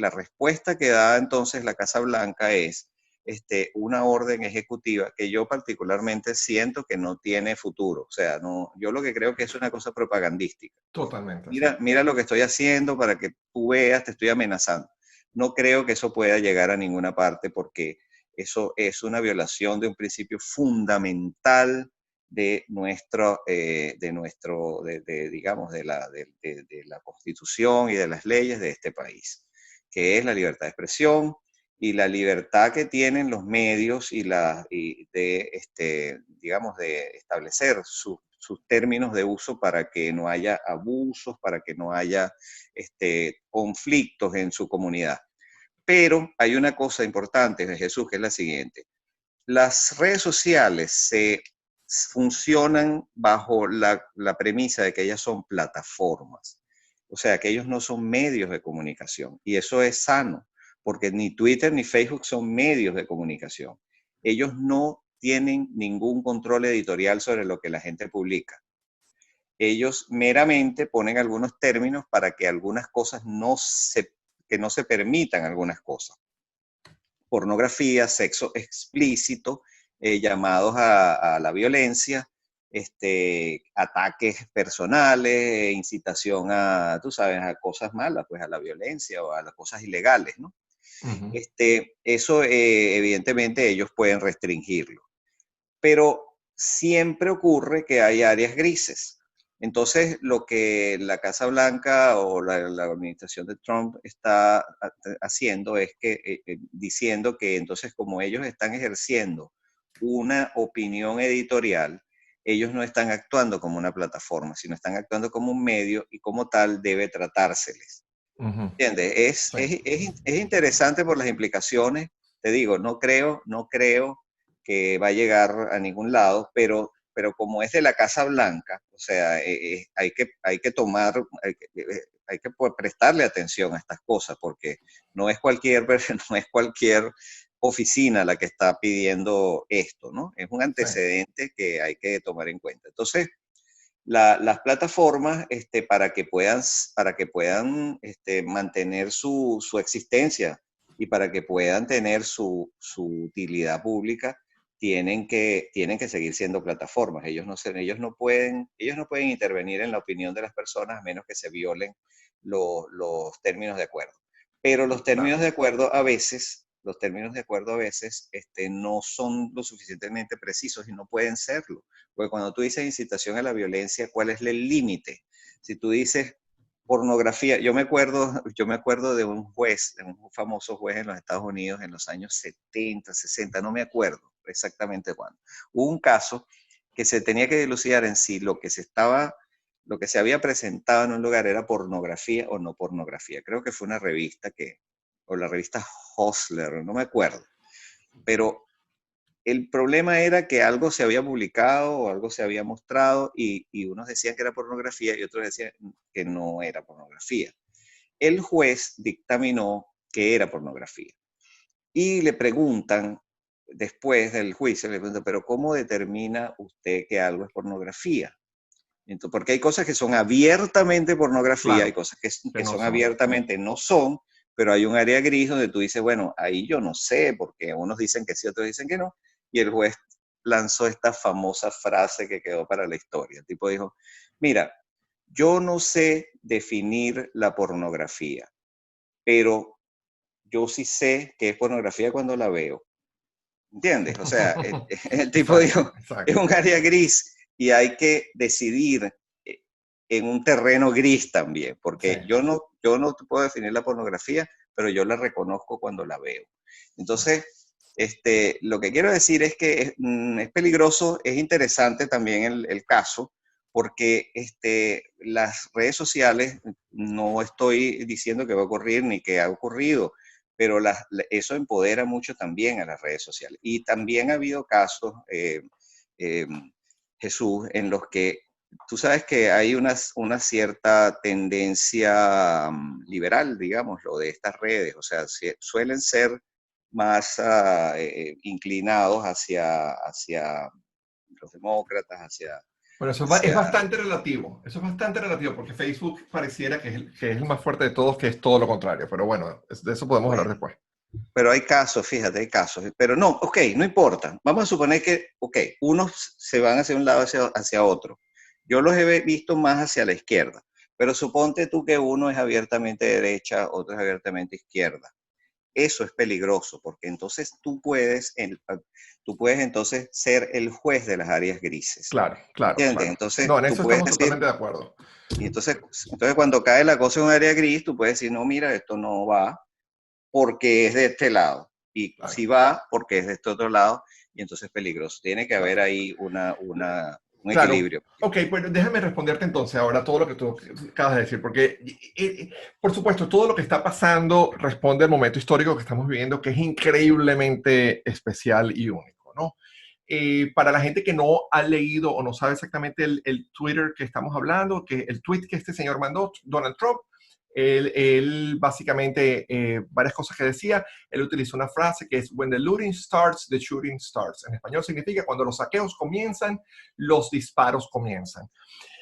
respuesta que da entonces la Casa Blanca es una orden ejecutiva que yo particularmente siento que no tiene futuro. O sea, no, yo lo que creo que es una cosa propagandística. Totalmente, sí. Mira lo que estoy haciendo para que tú veas, te estoy amenazando. No creo que eso pueda llegar a ninguna parte porque eso es una violación de un principio fundamental digamos, de la Constitución y de las leyes de este país, que es la libertad de expresión y la libertad que tienen los medios digamos, de establecer sus términos de uso para que no haya abusos, para que no haya conflictos en su comunidad. Pero hay una cosa importante, Jesús, que es la siguiente. Las redes sociales funcionan bajo la premisa de que ellas son plataformas. O sea, que ellos no son medios de comunicación. Y eso es sano, porque ni Twitter ni Facebook son medios de comunicación. Ellos no tienen ningún control editorial sobre lo que la gente publica. Ellos meramente ponen algunos términos para que algunas cosas que no se permitan algunas cosas. Pornografía, sexo explícito, llamados a la violencia, ataques personales, incitación a, tú sabes, a cosas malas, pues a la violencia o a las cosas ilegales, ¿no? Ujú. Eso evidentemente ellos pueden restringirlo, pero siempre ocurre que hay áreas grises. Entonces, lo que la Casa Blanca o la administración de Trump está haciendo es que, diciendo que entonces como ellos están ejerciendo una opinión editorial, ellos no están actuando como una plataforma, sino están actuando como un medio y como tal debe tratárseles. Ujú. ¿Entiendes? Sí. Es interesante por las implicaciones. Te digo, no creo que va a llegar a ningún lado, pero como es de la Casa Blanca, o sea, hay que tomar, hay que prestarle atención a estas cosas, porque no es cualquier, no es cualquier oficina la que está pidiendo esto, ¿no? Es un Sí. antecedente que hay que tomar en cuenta. Entonces, las plataformas para que puedan mantener su existencia y para que puedan tener su utilidad pública, tienen que seguir siendo plataformas. Ellos no pueden intervenir en la opinión de las personas a menos que se violen los términos de acuerdo. Pero Claro. los términos de acuerdo a veces no son lo suficientemente precisos y no pueden serlo. Porque cuando tú dices incitación a la violencia, ¿cuál es el límite? Si tú dices pornografía, yo me acuerdo de un juez, de un famoso juez en los Estados Unidos en los años 70, 60, no me acuerdo exactamente cuándo. Hubo un caso que se tenía que dilucidar en si lo que se había presentado en un lugar era pornografía o no pornografía. Creo que fue una revista o la revista Hustler, no me acuerdo. Pero el problema era que algo se había publicado o algo se había mostrado y unos decían que era pornografía y otros decían que no era pornografía. El juez dictaminó que era pornografía y le preguntan, después del juicio, le preguntan, pero ¿cómo determina usted que algo es pornografía? Entonces, porque hay cosas que son abiertamente pornografía, hay Claro. cosas Que que no son son. abiertamente no son, pero hay un área gris donde tú dices, bueno, ahí yo no sé, porque unos dicen que sí, otros dicen que no, y el juez lanzó esta famosa frase que quedó para la historia. El tipo dijo, mira, yo no sé definir la pornografía, pero yo sí sé que es pornografía cuando la veo. ¿Entiendes? O sea, el tipo Exacto, dijo, es exacto. un área gris y hay que decidir en un terreno gris también, Sí. porque yo no te puedo definir la pornografía, pero yo la reconozco cuando la veo. Entonces, lo que quiero decir es que es peligroso, es interesante también el caso, porque las redes sociales, no estoy diciendo que va a ocurrir ni que ha ocurrido, pero eso empodera mucho también a las redes sociales. Y también ha habido casos, eh, Jesús, en los que tú sabes que hay una cierta tendencia liberal, digámoslo, de estas redes, o sea, suelen ser más inclinados hacia los demócratas, Bueno, es hacia... bastante relativo. Eso es bastante relativo porque Facebook pareciera que es el más fuerte de todos, que es todo lo contrario. Pero bueno, de eso podemos hablar Bueno, después. pero hay casos, fíjate, hay casos. Pero no, ok, no importa. Vamos a suponer que, ok, unos se van hacia un lado, hacia otro. Yo los he visto más hacia la izquierda. Pero suponte tú que uno es abiertamente derecha, otro es abiertamente izquierda. Eso es peligroso, porque entonces tú puedes entonces ser el juez de las áreas grises. Claro, claro, ¿Entiendes? claro. Entonces No, en tú eso puedes estamos decir, totalmente de acuerdo. y entonces cuando cae la cosa en un área gris, tú puedes decir, no, mira, esto no va porque es de este lado. Y Claro, si va porque es de este otro lado, y entonces es peligroso. Tiene que haber claro. ahí un Claro. equilibrio. Ok, pues déjame responderte entonces ahora todo lo que tú acabas de decir, porque por supuesto todo lo que está pasando responde al momento histórico que estamos viviendo, que es increíblemente especial y único, ¿no? Para la gente que no ha leído o no sabe exactamente el Twitter que estamos hablando, que el tweet que este señor mandó, Donald Trump, él básicamente, varias cosas que decía, él utilizó una frase que es, when the looting starts, the shooting starts. En español significa, cuando los saqueos comienzan, los disparos comienzan.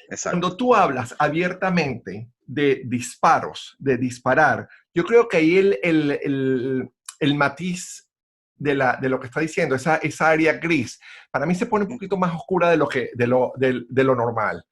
Exacto. Cuando tú hablas abiertamente de disparos, de disparar, yo creo que ahí el matiz de lo que está diciendo, esa área gris, para mí se pone un poquito más oscura de lo normal.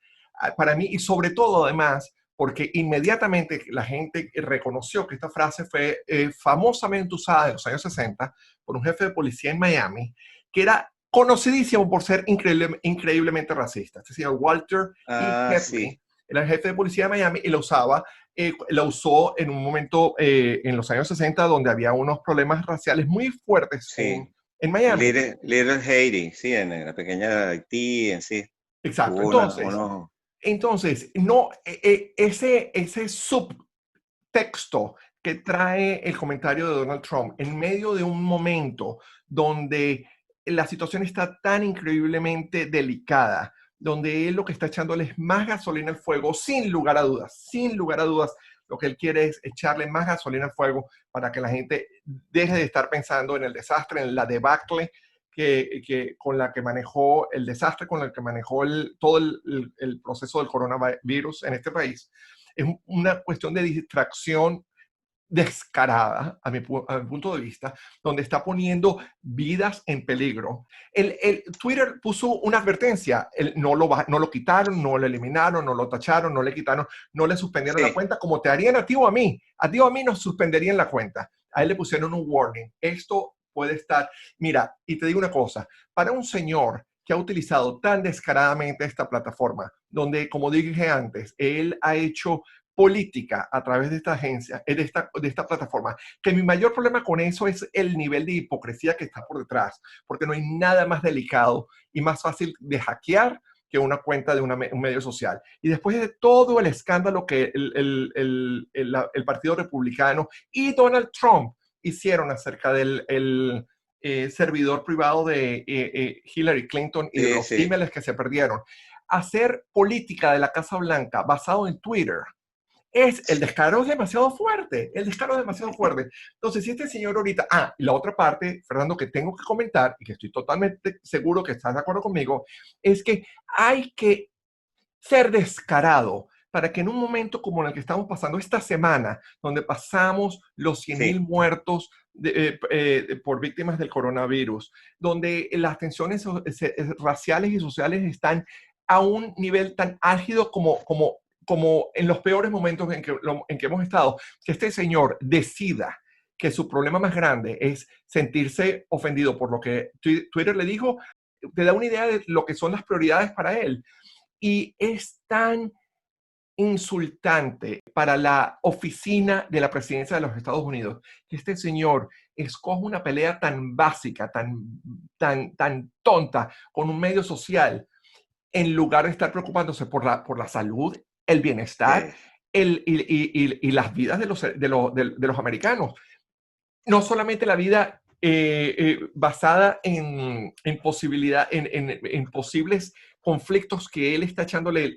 Para mí, y sobre todo además, porque inmediatamente la gente reconoció que esta frase fue famosamente usada en los años 60 por un jefe de policía en Miami, que era conocidísimo por ser increíblemente racista. Este señor Walter E. Sí. Headley era el jefe de policía de Miami y la usó en un momento en los años 60 donde había unos problemas raciales muy fuertes Sí. en Miami. Little Haiti, sí, en la pequeña Haití, en sí. Exacto. Hubo Entonces, no, ese subtexto que trae el comentario de Donald Trump en medio de un momento donde la situación está tan increíblemente delicada, donde él lo que está echándole es más gasolina al fuego, sin lugar a dudas, lo que él quiere es echarle más gasolina al fuego para que la gente deje de estar pensando en el desastre, en la debacle con la que manejó el desastre, con el que manejó todo el proceso del coronavirus en este país. Es una cuestión de distracción descarada, a mi punto de vista, donde está poniendo vidas en peligro. Twitter puso una advertencia, no lo quitaron, no lo eliminaron, no lo tacharon, no le quitaron, no le suspendieron la cuenta, como te harían a ti o a mí. A ti o a mí nos suspenderían la cuenta. A él le pusieron un warning. Esto puede estar... Mira, y te digo una cosa, para un señor que ha utilizado tan descaradamente esta plataforma, donde, como dije antes, él ha hecho política a través de esta agencia, de esta plataforma, que mi mayor problema con eso es el nivel de hipocresía que está por detrás, porque no hay nada más delicado y más fácil de hackear que una cuenta de un medio social. Y después de todo el escándalo que el Partido Republicano y Donald Trump hicieron acerca del servidor privado de Hillary Clinton y de los emails que se perdieron, hacer política de la Casa Blanca basado en Twitter, el descaro es demasiado fuerte, el descaro es demasiado fuerte. Entonces, si este señor ahorita, y la otra parte, Fernando, que tengo que comentar, y que estoy totalmente seguro que estás de acuerdo conmigo, es que hay que ser descarado para que en un momento como en el que estamos pasando esta semana, donde pasamos los 100,000 muertos por víctimas del coronavirus, donde las tensiones raciales y sociales están a un nivel tan álgido como en los peores momentos en que hemos estado, que este señor decida que su problema más grande es sentirse ofendido por lo que Twitter le dijo, te da una idea de lo que son las prioridades para él. Y es tan insultante para la oficina de la presidencia de los Estados Unidos que este señor escoja una pelea tan básica, tan tonta con un medio social, en lugar de estar preocupándose por la salud, el bienestar y las vidas de los americanos. No solamente la vida basada en posibles conflictos que él está echándole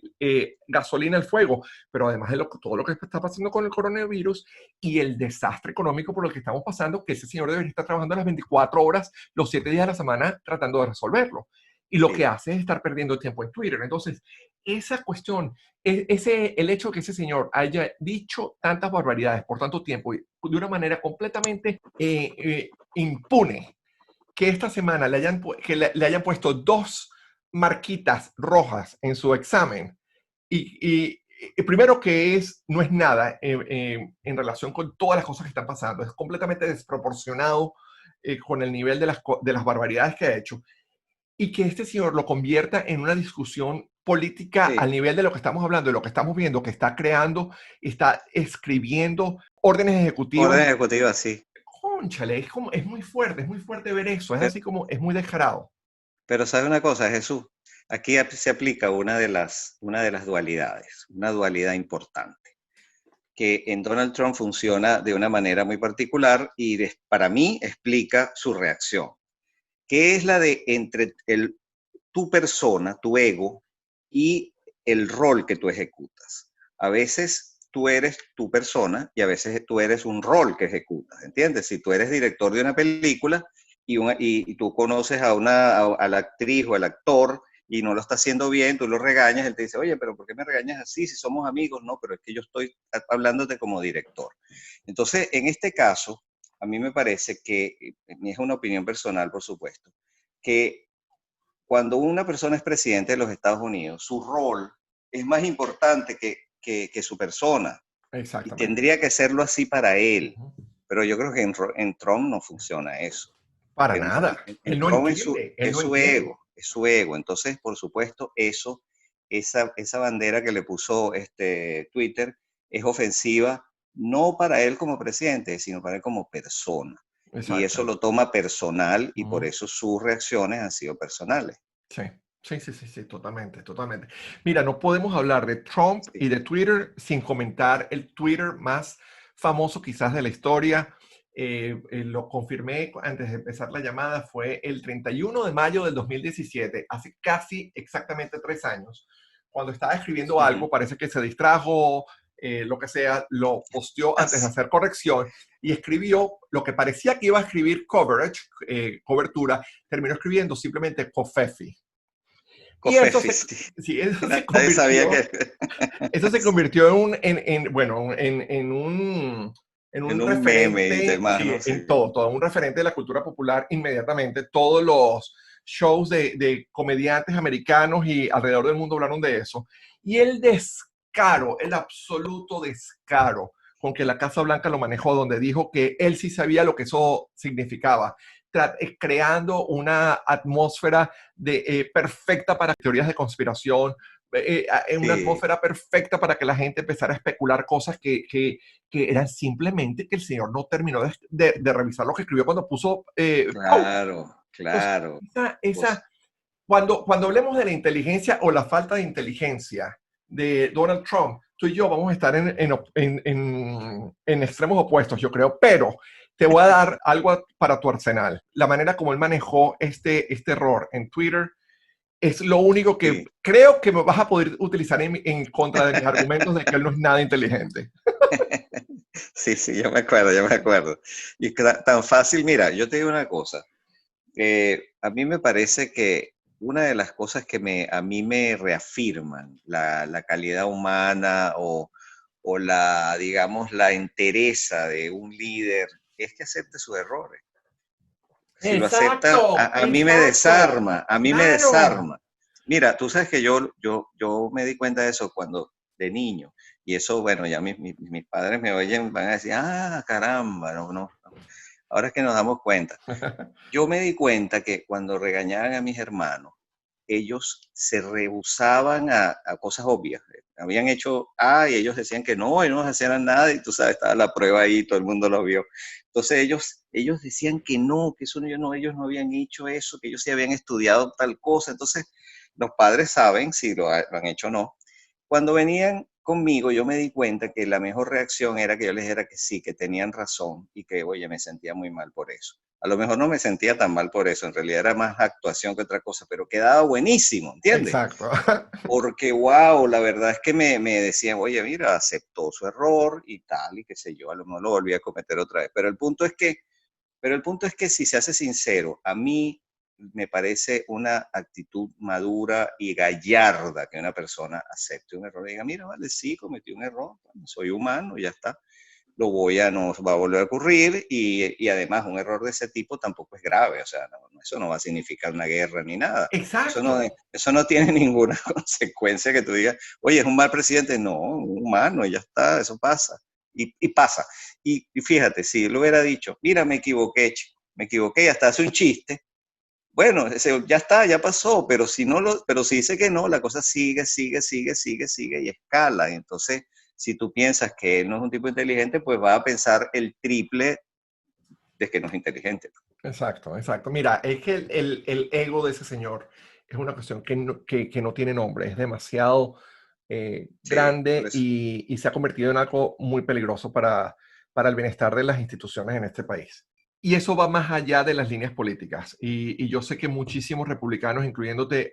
gasolina al fuego, pero además de todo lo que está pasando con el coronavirus y el desastre económico por el que estamos pasando, que ese señor debería estar trabajando las 24 horas, los 7 días de la semana, tratando de resolverlo. Y lo que hace es estar perdiendo tiempo en Twitter. Entonces, esa cuestión, el hecho de que ese señor haya dicho tantas barbaridades por tanto tiempo y de una manera completamente impune, que esta semana le hayan puesto 2 marquitas rojas en su examen, y primero que no es nada en relación con todas las cosas que están pasando, es completamente desproporcionado con el nivel de las barbaridades que ha hecho, y que este señor lo convierta en una discusión política al nivel de lo que estamos hablando, de lo que estamos viendo, que está creando, está escribiendo órdenes ejecutivas. Órdenes ejecutivas, sí. Cónchale, es muy fuerte ver eso, es así como, es muy descarado. Pero ¿sabe una cosa, Jesús? Aquí se aplica una de las dualidades, una dualidad importante, que en Donald Trump funciona de una manera muy particular y para mí explica su reacción, que es la de entre tu persona, tu ego, y el rol que tú ejecutas. A veces tú eres tu persona y a veces tú eres un rol que ejecutas, ¿entiendes? Si tú eres director de una película y tú conoces a la actriz o al actor y no lo está haciendo bien, tú lo regañas, él te dice, oye, pero ¿por qué me regañas así si somos amigos? No, pero es que yo estoy hablándote como director. Entonces, en este caso, a mí me parece que, es una opinión personal, por supuesto, que cuando una persona es presidente de los Estados Unidos, su rol es más importante que su persona. Y Exactamente. tendría que serlo así para él. Ujú. Pero yo creo que en Trump no funciona eso. Para En, nada. en Él no Trump entiende, él es no su entiende. ego, es su ego. Entonces, por supuesto, esa bandera que le puso Twitter es ofensiva, no para él como presidente, sino para él como persona. Y eso Exacto. lo toma personal y por Ujú. eso sus reacciones han sido personales. Sí, sí, sí, sí, sí, totalmente, totalmente. Mira, no podemos hablar de Trump Sí, y de Twitter sin comentar el Twitter más famoso quizás de la historia. Lo confirmé antes de empezar la llamada, fue el 31 de mayo del 2017, hace casi exactamente 3 años, cuando estaba escribiendo ujú. algo, parece que se distrajo, lo que sea, lo posteó antes de Así, hacer corrección y escribió lo que parecía que iba a escribir coverage, cobertura, terminó escribiendo simplemente Covfefe. Y eso se, Cofefis, sí. sí, eso se Nadie sabía convirtió, que eso se convirtió bueno, en un en un meme y referente, demás, sí, ¿no? Sí. en todo, todo, un referente de la cultura popular inmediatamente. Todos los shows de comediantes americanos y alrededor del mundo hablaron de eso. Y el descaro, el absoluto descaro con que la Casa Blanca lo manejó, donde dijo que él sí sabía lo que eso significaba, creando una atmósfera perfecta para teorías de conspiración, una Sí, atmósfera perfecta para que la gente empezara a especular cosas que eran simplemente que el señor no terminó de revisar lo que escribió cuando puso post. claro, Entonces, claro. Pues, cuando hablemos de la inteligencia o la falta de inteligencia de Donald Trump, tú y yo vamos a estar en extremos opuestos, yo creo, pero te voy a dar algo para tu arsenal. La manera como él manejó este error en Twitter es lo único que sí. creo que me vas a poder utilizar en contra de mis argumentos de que él no es nada inteligente. Sí, sí, yo me acuerdo, yo me acuerdo. Y tan fácil, mira, yo te digo una cosa. A mí me parece que una de las cosas que a mí me reafirman la calidad humana o digamos, la entereza de un líder es que acepte sus errores. Si lo acepta, Exacto, a mí me exacto. desarma, a mí me Claro. desarma. Mira, tú sabes que yo me di cuenta de eso cuando de niño. Y eso, bueno, ya mis padres me oyen, van a decir, ah, caramba, no, no. Ahora es que nos damos cuenta. Yo me di cuenta que cuando regañaban a mis hermanos, ellos se rehusaban a cosas obvias. Habían hecho A y ellos decían que no, y no hacían nada, y tú sabes, estaba la prueba ahí, todo el mundo lo vio. Entonces ellos decían que no, que eso no, ellos no habían hecho eso, que ellos sí habían estudiado tal cosa. Entonces, los padres saben si lo han hecho o no. Cuando venían conmigo, yo me di cuenta que la mejor reacción era que yo les dijera que sí, que tenían razón y que, oye, me sentía muy mal por eso. A lo mejor no me sentía tan mal por eso, en realidad era más actuación que otra cosa, pero quedaba buenísimo, ¿entiendes? Exacto. Porque, wow, la verdad es que me decían, oye, mira, aceptó su error y tal, y qué sé yo, a lo mejor lo volví a cometer otra vez. Pero el punto es que si se hace sincero, a mí me parece una actitud madura y gallarda que una persona acepte un error y diga, mira, vale, sí, cometí un error, bueno, soy humano, ya está, no va a volver a ocurrir y además un error de ese tipo tampoco es grave, o sea, eso no va a significar una guerra ni nada. Exacto. Eso no tiene ninguna consecuencia que tú digas, oye, es un mal presidente. No, un humano, y ya está, eso pasa. Y pasa. Y fíjate, si él hubiera dicho, mira, me equivoqué, chico, me equivoqué y hasta hace un chiste, bueno, ya está, ya pasó, pero si dice que no, la cosa sigue y escala. Y entonces, si tú piensas que él no es un tipo inteligente, pues va a pensar el triple de que no es inteligente. Exacto, exacto. Mira, es que el ego de ese señor es una cuestión que no tiene nombre, es demasiado Sí, por grande eso. y se ha convertido en algo muy peligroso para el bienestar de las instituciones en este país. Y eso va más allá de las líneas políticas. Y yo sé que muchísimos republicanos, incluyéndote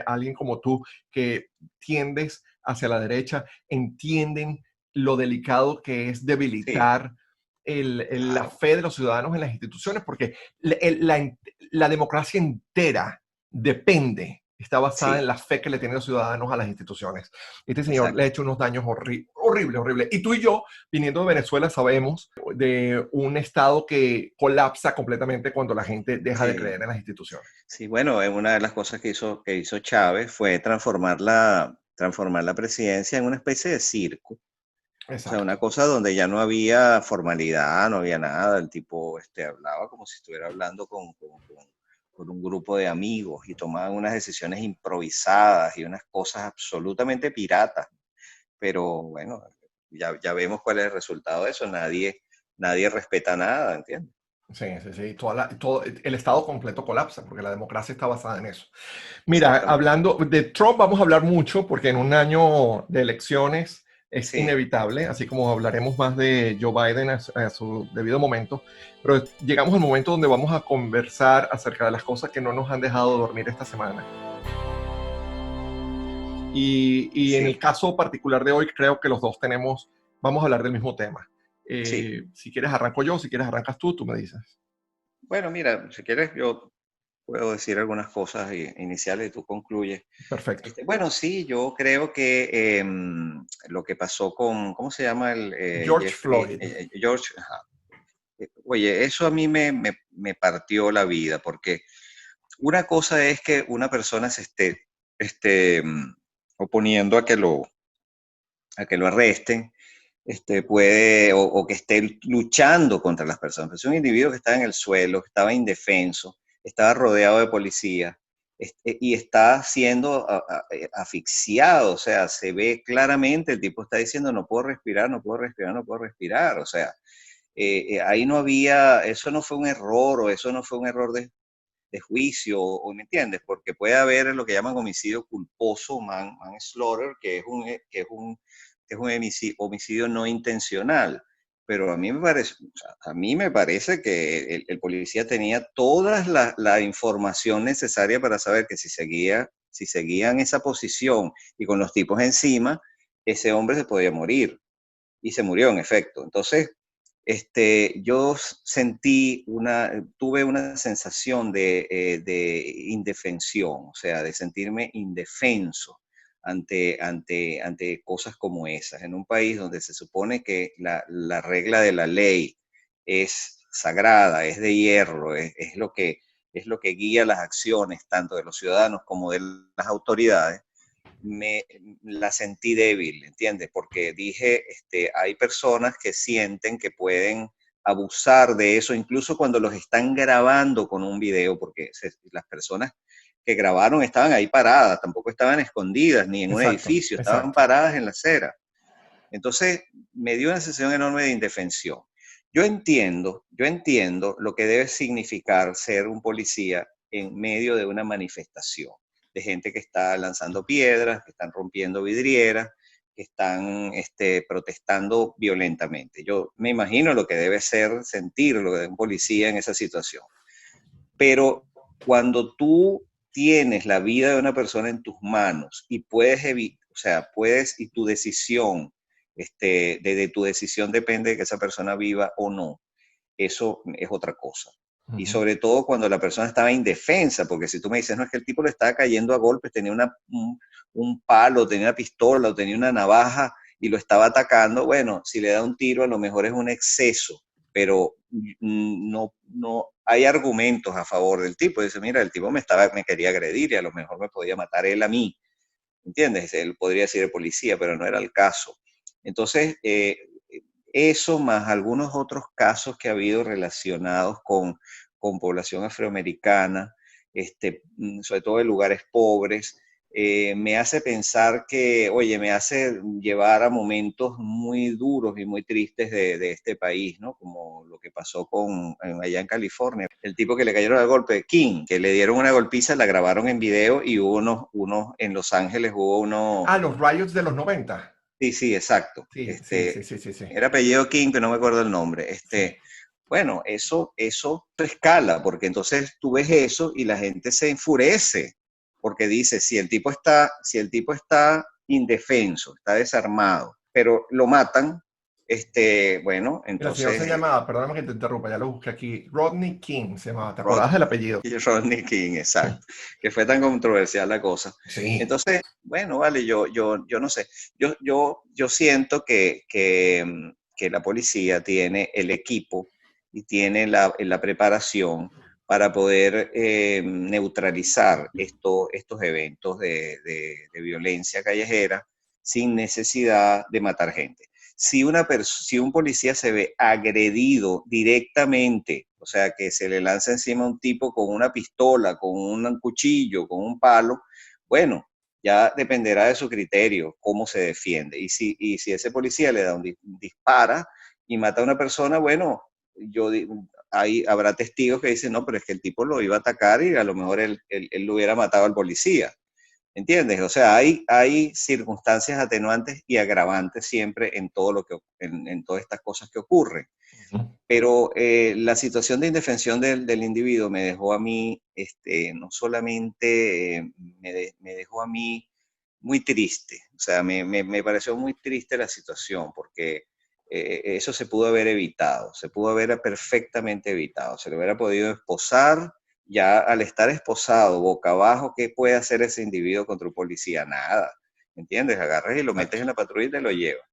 alguien como tú, que tiendes hacia la derecha, entienden lo delicado que es Sí, debilitar la claro. fe de los ciudadanos en las instituciones, porque la democracia entera depende está basada Sí, en la fe que le tienen los ciudadanos a las instituciones. Este señor le ha exacto. hecho unos daños horribles, horribles. Y tú y yo, viniendo de Venezuela, sabemos de un Estado que colapsa completamente cuando la gente deja de Sí, creer en las instituciones. sí, bueno, una de las cosas que hizo Chávez fue transformar la presidencia en una especie de circo. O sea, una Exacto. cosa donde ya no había formalidad, no había nada. El tipo hablaba como si estuviera hablando con un grupo de amigos y tomaban unas decisiones improvisadas y unas cosas absolutamente piratas. Pero bueno, ya vemos cuál es el resultado de eso. Nadie respeta nada, ¿entiendes? Sí, sí, sí. Todo, el Estado completo colapsa porque la democracia está basada en eso. Mira, Exactamente. hablando de Trump, vamos a hablar mucho porque en un año de elecciones es Sí, inevitable, así como hablaremos más de Joe Biden a su debido momento, pero llegamos al momento donde vamos a conversar acerca de las cosas que no nos han dejado dormir esta semana. Y en el sí, caso particular de hoy, creo que los dos vamos a hablar del mismo tema. sí. Si quieres arranco yo, si quieres arrancas tú me dices. Bueno, mira, si quieres, yo puedo decir algunas cosas iniciales y tú concluyes. Perfecto. Bueno, sí, yo creo que lo que pasó con, ¿cómo se llama el George Jeffrey? Floyd. George, ajá. Oye, eso a mí me partió la vida, porque una cosa es que una persona se esté oponiendo a que lo arresten, o que esté luchando contra las personas. Es un individuo que estaba en el suelo, que estaba indefenso, estaba rodeado de policías y está siendo asfixiado. O sea, se ve claramente, el tipo está diciendo, no puedo respirar, no puedo respirar, no puedo respirar. O sea, ahí no había, eso no fue un error, o eso no fue un error de juicio, o ¿me entiendes? Porque puede haber lo que llaman homicidio culposo, manslaughter, que es un homicidio no intencional. Pero a mí me parece que el policía tenía toda la información necesaria para saber que si seguían esa posición y con los tipos encima, ese hombre se podía morir. Y se murió, en efecto. Entonces, yo tuve una sensación de indefensión, o sea, de sentirme indefenso ante cosas como esas, en un país donde se supone que la regla de la ley es sagrada, es de hierro, es lo que guía las acciones tanto de los ciudadanos como de las autoridades. me la sentí débil, ¿entiendes? Porque dije, hay personas que sienten que pueden abusar de eso, incluso cuando los están grabando con un video, porque las personas que grabaron estaban ahí paradas, tampoco estaban escondidas ni en un Exacto, edificio, estaban exacto. paradas en la acera. Entonces, me dio una sensación enorme de indefensión. Yo entiendo lo que debe significar ser un policía en medio de una manifestación, de gente que está lanzando piedras, que están rompiendo vidrieras, que están protestando violentamente. Yo me imagino lo que debe ser sentir lo de un policía en esa situación. Pero cuando tú tienes la vida de una persona en tus manos y o sea, y tu decisión, de tu decisión depende de que esa persona viva o no, eso es otra cosa. Y Ujú. sobre todo cuando la persona estaba indefensa, porque si tú me dices, no, es que el tipo le estaba cayendo a golpes, tenía un palo, tenía una pistola o tenía una navaja y lo estaba atacando, bueno, si le da un tiro a lo mejor es un exceso, pero no hay argumentos a favor del tipo. Dice, mira, el tipo me quería agredir y a lo mejor me podía matar él a mí, ¿entiendes? Él podría ser el policía, pero no era el caso. Entonces, eso más algunos otros casos que ha habido relacionados con población afroamericana, sobre todo en lugares pobres, me hace pensar que, oye, me hace llevar a momentos muy duros y muy tristes de este país, ¿no? Como lo que pasó allá en California. El tipo que le cayeron al golpe, King, que le dieron una golpiza, la grabaron en video y hubo unos en Los Ángeles, hubo uno. Ah, los riots de los 90. Sí, sí, exacto. Sí, sí, sí, sí, sí, sí. Era apellido King, pero no me acuerdo el nombre. Sí, Bueno, eso escala, porque entonces tú ves eso y la gente se enfurece, porque dice, si el tipo está indefenso, está desarmado, pero lo matan, Bueno, El señor se entonces llamaba, perdóname que te interrumpa, ya lo busqué aquí, Rodney King se llamaba, ¿te Rod acordás del apellido? y Rodney King, exacto, que fue tan controversial la cosa. Sí, Entonces, bueno, vale, yo no sé, yo siento que la policía tiene el equipo y tiene la preparación para poder neutralizar estos eventos de violencia callejera sin necesidad de matar gente. Si un policía se ve agredido directamente, o sea, que se le lanza encima a un tipo con una pistola, con un cuchillo, con un palo, bueno, ya dependerá de su criterio cómo se defiende. Y si ese policía le da dispara y mata a una persona, bueno, ahí habrá testigos que dicen, no, pero es que el tipo lo iba a atacar y a lo mejor él lo hubiera matado al policía. ¿Entiendes? O sea, hay circunstancias atenuantes y agravantes siempre en todo en todas estas cosas que ocurren. ujú, Pero la situación de indefensión del individuo me dejó a mí, no solamente me dejó a mí muy triste, o sea, me pareció muy triste la situación porque eso se pudo haber evitado, se pudo haber perfectamente evitado, se le hubiera podido esposar, ya al estar esposado boca abajo, ¿qué puede hacer ese individuo contra un policía? Nada, ¿entiendes? Agarras y lo metes exacto. en la patrulla y te lo llevas.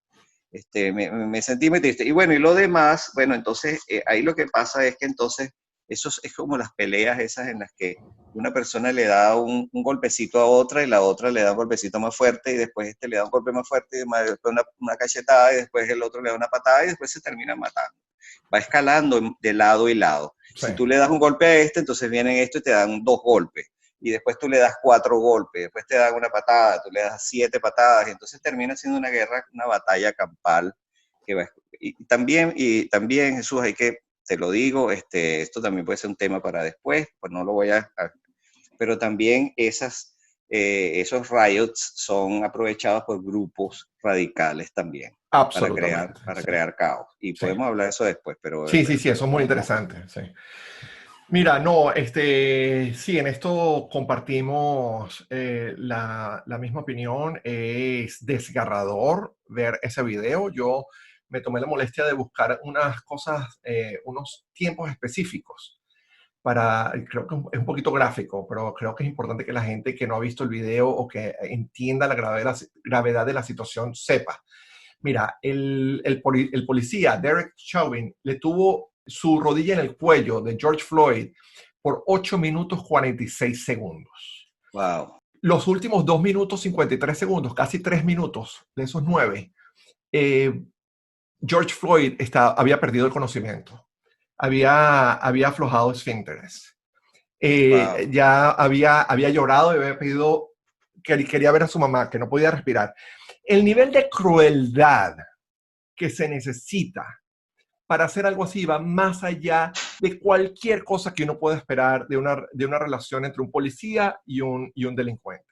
Me sentí muy triste. Y bueno, y lo demás, bueno, entonces ahí lo que pasa es que entonces eso es como las peleas esas en las que una persona le da un golpecito a otra y la otra le da un golpecito más fuerte y después le da un golpe más fuerte y después una cachetada y después el otro le da una patada y después se termina matando. Va escalando de lado y lado. Sí, Si tú le das un golpe a entonces vienen esto y te dan dos golpes. Y después tú le das cuatro golpes, después te dan una patada, tú le das siete patadas, y entonces termina siendo una guerra, una batalla campal. Que va, y también, Jesús, te lo digo, esto también puede ser un tema para después, pues no lo voy pero también esos riots son aprovechados por grupos radicales también para crear, absolutamente. para Sí, crear caos. Y sí. podemos hablar de eso después, pero Sí, sí, sí, eso es muy interesante. Sí. Mira, no, sí, en esto compartimos la misma opinión. Es desgarrador ver ese video. Yo me tomé la molestia de buscar unas cosas, unos tiempos específicos creo que es un poquito gráfico, pero creo que es importante que la gente que no ha visto el video o que entienda la gravedad de la situación sepa. Mira, el policía Derek Chauvin le tuvo su rodilla en el cuello de George Floyd por 8 minutos 46 segundos. wow, Los últimos 2 minutos 53 segundos, casi 3 minutos de esos 9, eh, George Floyd había perdido el conocimiento, había aflojado esfínteres, wow. ya había llorado y había pedido que quería ver a su mamá, que no podía respirar. El nivel de crueldad que se necesita para hacer algo así va más allá de cualquier cosa que uno pueda esperar de una relación entre un policía y un delincuente.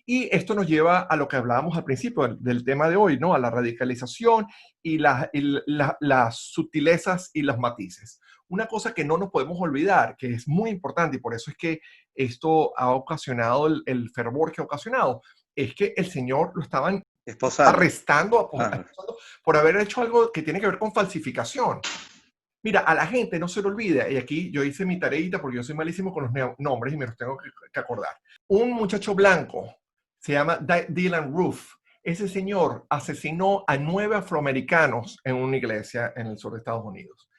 Y esto nos lleva a lo que hablábamos al principio del tema de hoy, ¿no? A la radicalización y las sutilezas y los matices. Una cosa que no nos podemos olvidar, que es muy importante y por eso es que esto ha ocasionado el fervor que ha ocasionado, es que el señor lo estaban Esposando. arrestando Ah, por haber hecho algo que tiene que ver con falsificación. Mira, a la gente no se le olvida, y aquí yo hice mi tareita porque yo soy malísimo con los nombres y me los tengo que acordar. Un muchacho blanco, se llama Dylan Roof. Ese señor asesinó a 9 afroamericanos en una iglesia en el sur de Estados Unidos.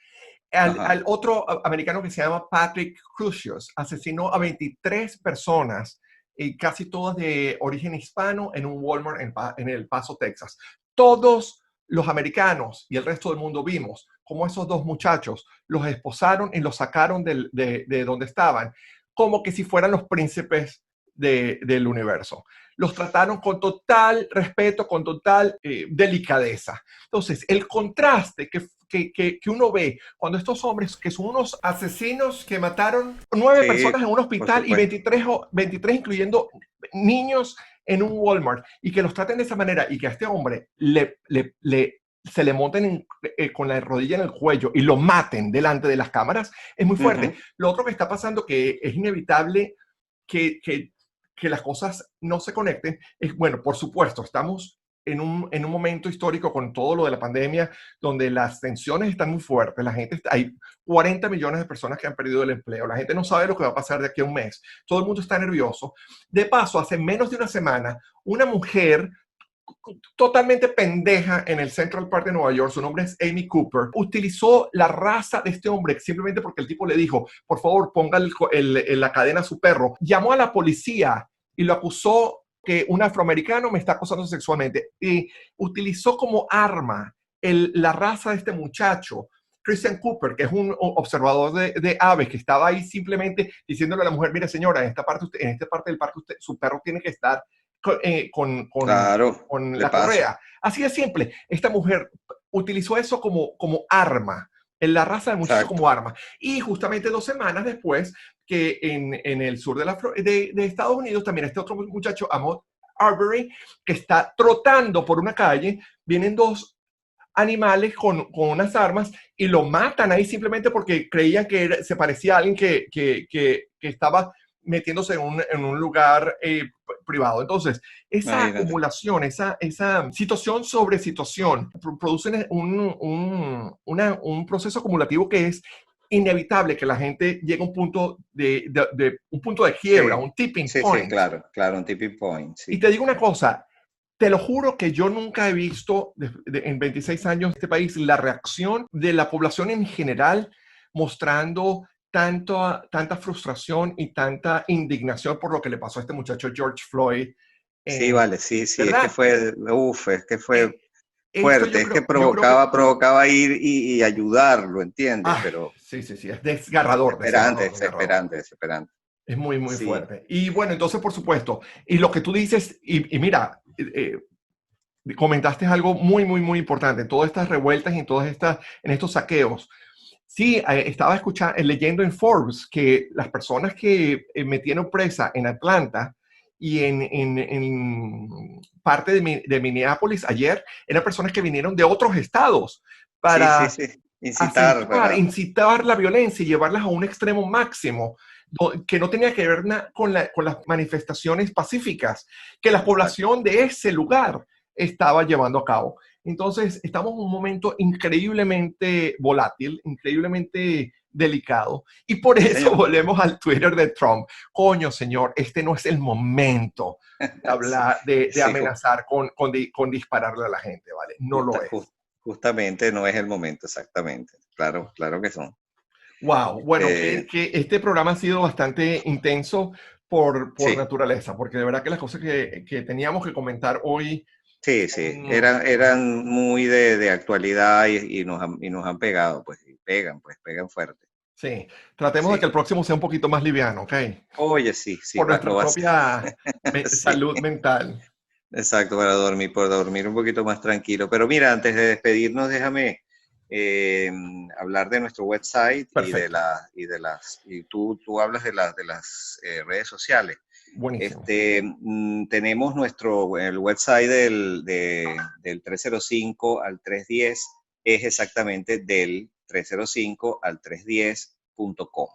Al ajá, otro americano que se llama Patrick Crucius asesinó a 23 personas, y casi todas de origen hispano, en un Walmart en El Paso, Texas. Todos los americanos y el resto del mundo vimos cómo esos dos muchachos los esposaron y los sacaron de donde estaban, como que si fueran los príncipes del universo. Los trataron con total respeto, con total delicadeza. Entonces, el contraste que uno ve cuando estos hombres, que son unos asesinos que mataron 9 sí, personas en un por hospital y supuesto. 23 incluyendo niños en un Walmart, y que los traten de esa manera y que a este hombre se le monten con la rodilla en el cuello y lo maten delante de las cámaras, es muy fuerte. Ujú. Lo otro que está pasando, que es inevitable que, que, que las cosas no se conecten, es, bueno, por supuesto, estamos en un momento histórico con todo lo de la pandemia, donde las tensiones están muy fuertes, hay 40 millones de personas que han perdido el empleo, la gente no sabe lo que va a pasar de aquí a un mes, todo el mundo está nervioso. De paso, hace menos de una semana, una mujer totalmente pendeja en el Central Park de Nueva York, su nombre es Amy Cooper, utilizó la raza de este hombre simplemente porque el tipo le dijo, por favor, ponga la cadena a su perro. Llamó a la policía y lo acusó que un afroamericano me está acosando sexualmente. Y utilizó como arma la raza de este muchacho, Christian Cooper, que es un observador de aves, que estaba ahí simplemente diciéndole a la mujer, mire señora, en esta parte del parque su perro tiene que estar Claro, con de la paso. correa. Así de simple. Esta mujer utilizó eso como arma, en la raza del muchacho Exacto. como arma. Y justamente 2 semanas después, que en el sur de Estados Unidos también este otro muchacho, Ahmaud Arbery, que está trotando por una calle, vienen dos animales con unas armas y lo matan ahí simplemente porque creían que se parecía a alguien que estaba metiéndose en un lugar privado. Entonces, esa Imagínate. acumulación, esa situación sobre situación, producen un proceso acumulativo que es inevitable que la gente llegue a un punto un punto de quiebra, Sí, un tipping sí, sí, point. claro, claro, un tipping point, Y sí. te digo una cosa, te lo juro que yo nunca he visto en 26 años en este país la reacción de la población en general mostrando tanta frustración y tanta indignación por lo que le pasó a este muchacho George Floyd. Sí, vale, sí, sí, es que ¿Verdad? fue, uf, es que fue Esto fuerte, es que yo creo que... provocaba ir y ayudarlo, ¿entiendes? Ay, Pero sí, sí, sí, es desgarrador, desesperante, desgarrador, desgarrador. desesperante, desesperante. Es muy, muy Sí, fuerte. Y bueno, entonces, por supuesto, y lo que tú dices, y mira, comentaste algo muy, muy, muy importante. En todas estas revueltas y en estos saqueos. Sí, estaba escuchando, leyendo en Forbes que las personas que metieron presa en Atlanta y en parte de Minneapolis ayer eran personas que vinieron de otros estados sí, sí, para sí. Incitar, ¿verdad? incitar la violencia y llevarlas a un extremo máximo, que no tenía que ver con las manifestaciones pacíficas que la Exacto. población de ese lugar estaba llevando a cabo. Entonces, estamos en un momento increíblemente volátil, increíblemente delicado, y por Sí, eso señor. volvemos al Twitter de Trump. Coño, señor, este no es el momento de Sí, hablar, de sí, amenazar con dispararle a la gente, ¿vale? No lo es. justamente no es el momento, exactamente. Claro, claro que son. Wow, bueno, Este, que este programa ha sido bastante intenso por sí, naturaleza, porque de verdad que las cosas que teníamos que comentar hoy sí, sí. son... Eran muy de actualidad y nos han pegado, pues, y pegan fuerte. Sí, tratemos de que Sí. el próximo sea un poquito más liviano, ¿ok? Oye, sí, sí, Por nuestra lo va a ser. propia Sí, salud mental. exacto, por dormir un poquito más tranquilo. Pero mira, antes de despedirnos, déjame eh, hablar de nuestro website Perfecto, y tú hablas de las redes sociales. buenísimo. Tenemos el website del 305 al 310 es exactamente del 305 al 310.com.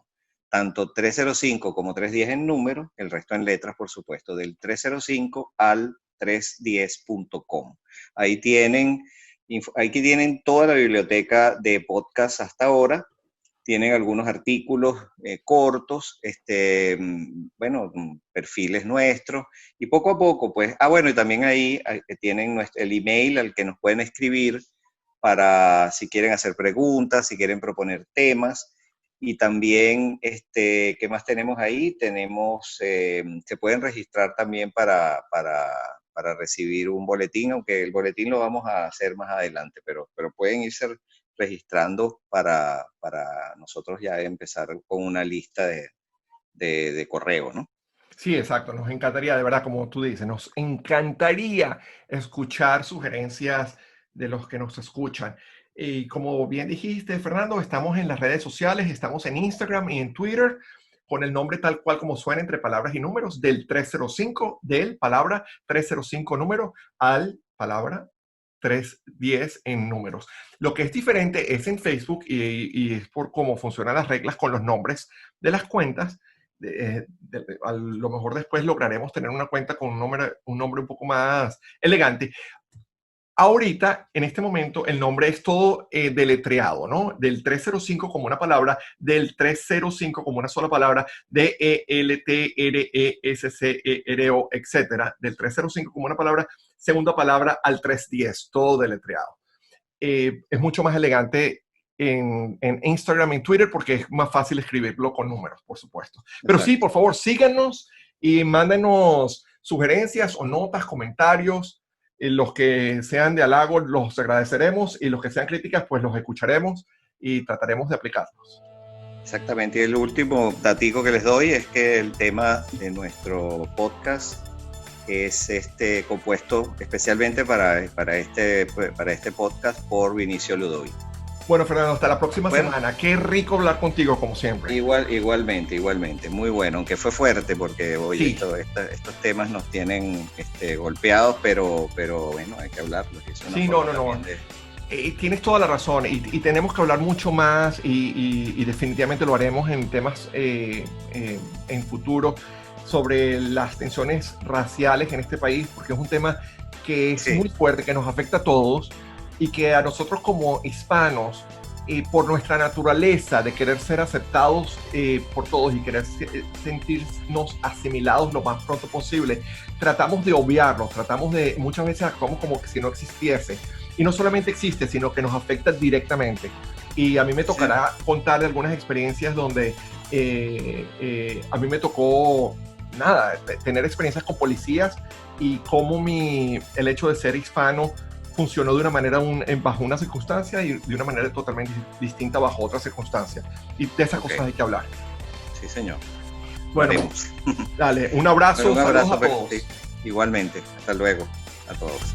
Tanto 305 como 310 en número, el resto en letras, por supuesto, del 305 al 310.com. Ahí tienen, aquí tienen toda la biblioteca de podcast hasta ahora, tienen algunos artículos cortos, bueno, perfiles nuestros, y poco a poco, pues, bueno, y también ahí tienen el email al que nos pueden escribir para si quieren hacer preguntas, si quieren proponer temas, y también, ¿qué más tenemos ahí? Se pueden registrar también para recibir un boletín, aunque el boletín lo vamos a hacer más adelante, pero pueden irse registrando para nosotros ya empezar con una lista de correo, ¿no? Sí, exacto. Nos encantaría, de verdad, como tú dices, nos encantaría escuchar sugerencias de los que nos escuchan. Y como bien dijiste, Fernando, estamos en las redes sociales, estamos en Instagram y en Twitter con el nombre tal cual como suena entre palabras y números del 305, del palabra 305 número al palabra 310 en números. Lo que es diferente es en Facebook y es por cómo funcionan las reglas con los nombres de las cuentas. A lo mejor después lograremos tener una cuenta con un nombre un poco más elegante. Ahorita, en este momento, el nombre es todo deletreado, ¿no? Del 305 como una palabra, del 305 como una sola palabra, DELTRESCERO, etcétera. Del 305 como una palabra, segunda palabra al 310, todo deletreado. Es mucho más elegante en Instagram y en Twitter porque es más fácil escribirlo con números, por supuesto. Pero sí, por favor, síganos y mándenos sugerencias o notas, comentarios. Los que sean de halago los agradeceremos y los que sean críticas pues los escucharemos y trataremos de aplicarlos. Exactamente. Y el último datico que les doy es que el tema de nuestro podcast es compuesto especialmente para este podcast por Vinicio Ludovic. Bueno, Fernando, hasta la próxima semana. Qué rico hablar contigo, como siempre. Igualmente. Muy bueno, aunque fue fuerte porque hoy sí. Estos temas nos tienen golpeados, pero bueno, hay que hablarlos. Sí, no. Tienes toda la razón y tenemos que hablar mucho más y definitivamente lo haremos en temas en futuro sobre las tensiones raciales en este país, porque es un tema que es muy fuerte, que nos afecta a todos y que a nosotros como hispanos, por nuestra naturaleza de querer ser aceptados por todos y querer sentirnos asimilados lo más pronto posible, tratamos de obviarlo, muchas veces actuamos como que si no existiese. Y no solamente existe, sino que nos afecta directamente. Y a mí me tocará contarle algunas experiencias donde a mí me tocó, tener experiencias con policías y cómo el hecho de ser hispano funcionó de una manera bajo una circunstancia y de una manera totalmente distinta bajo otra circunstancia. Y de esas cosas hay que hablar. Sí, señor. Bueno, dale, un abrazo. Un abrazo a todos. Igualmente. Hasta luego a todos.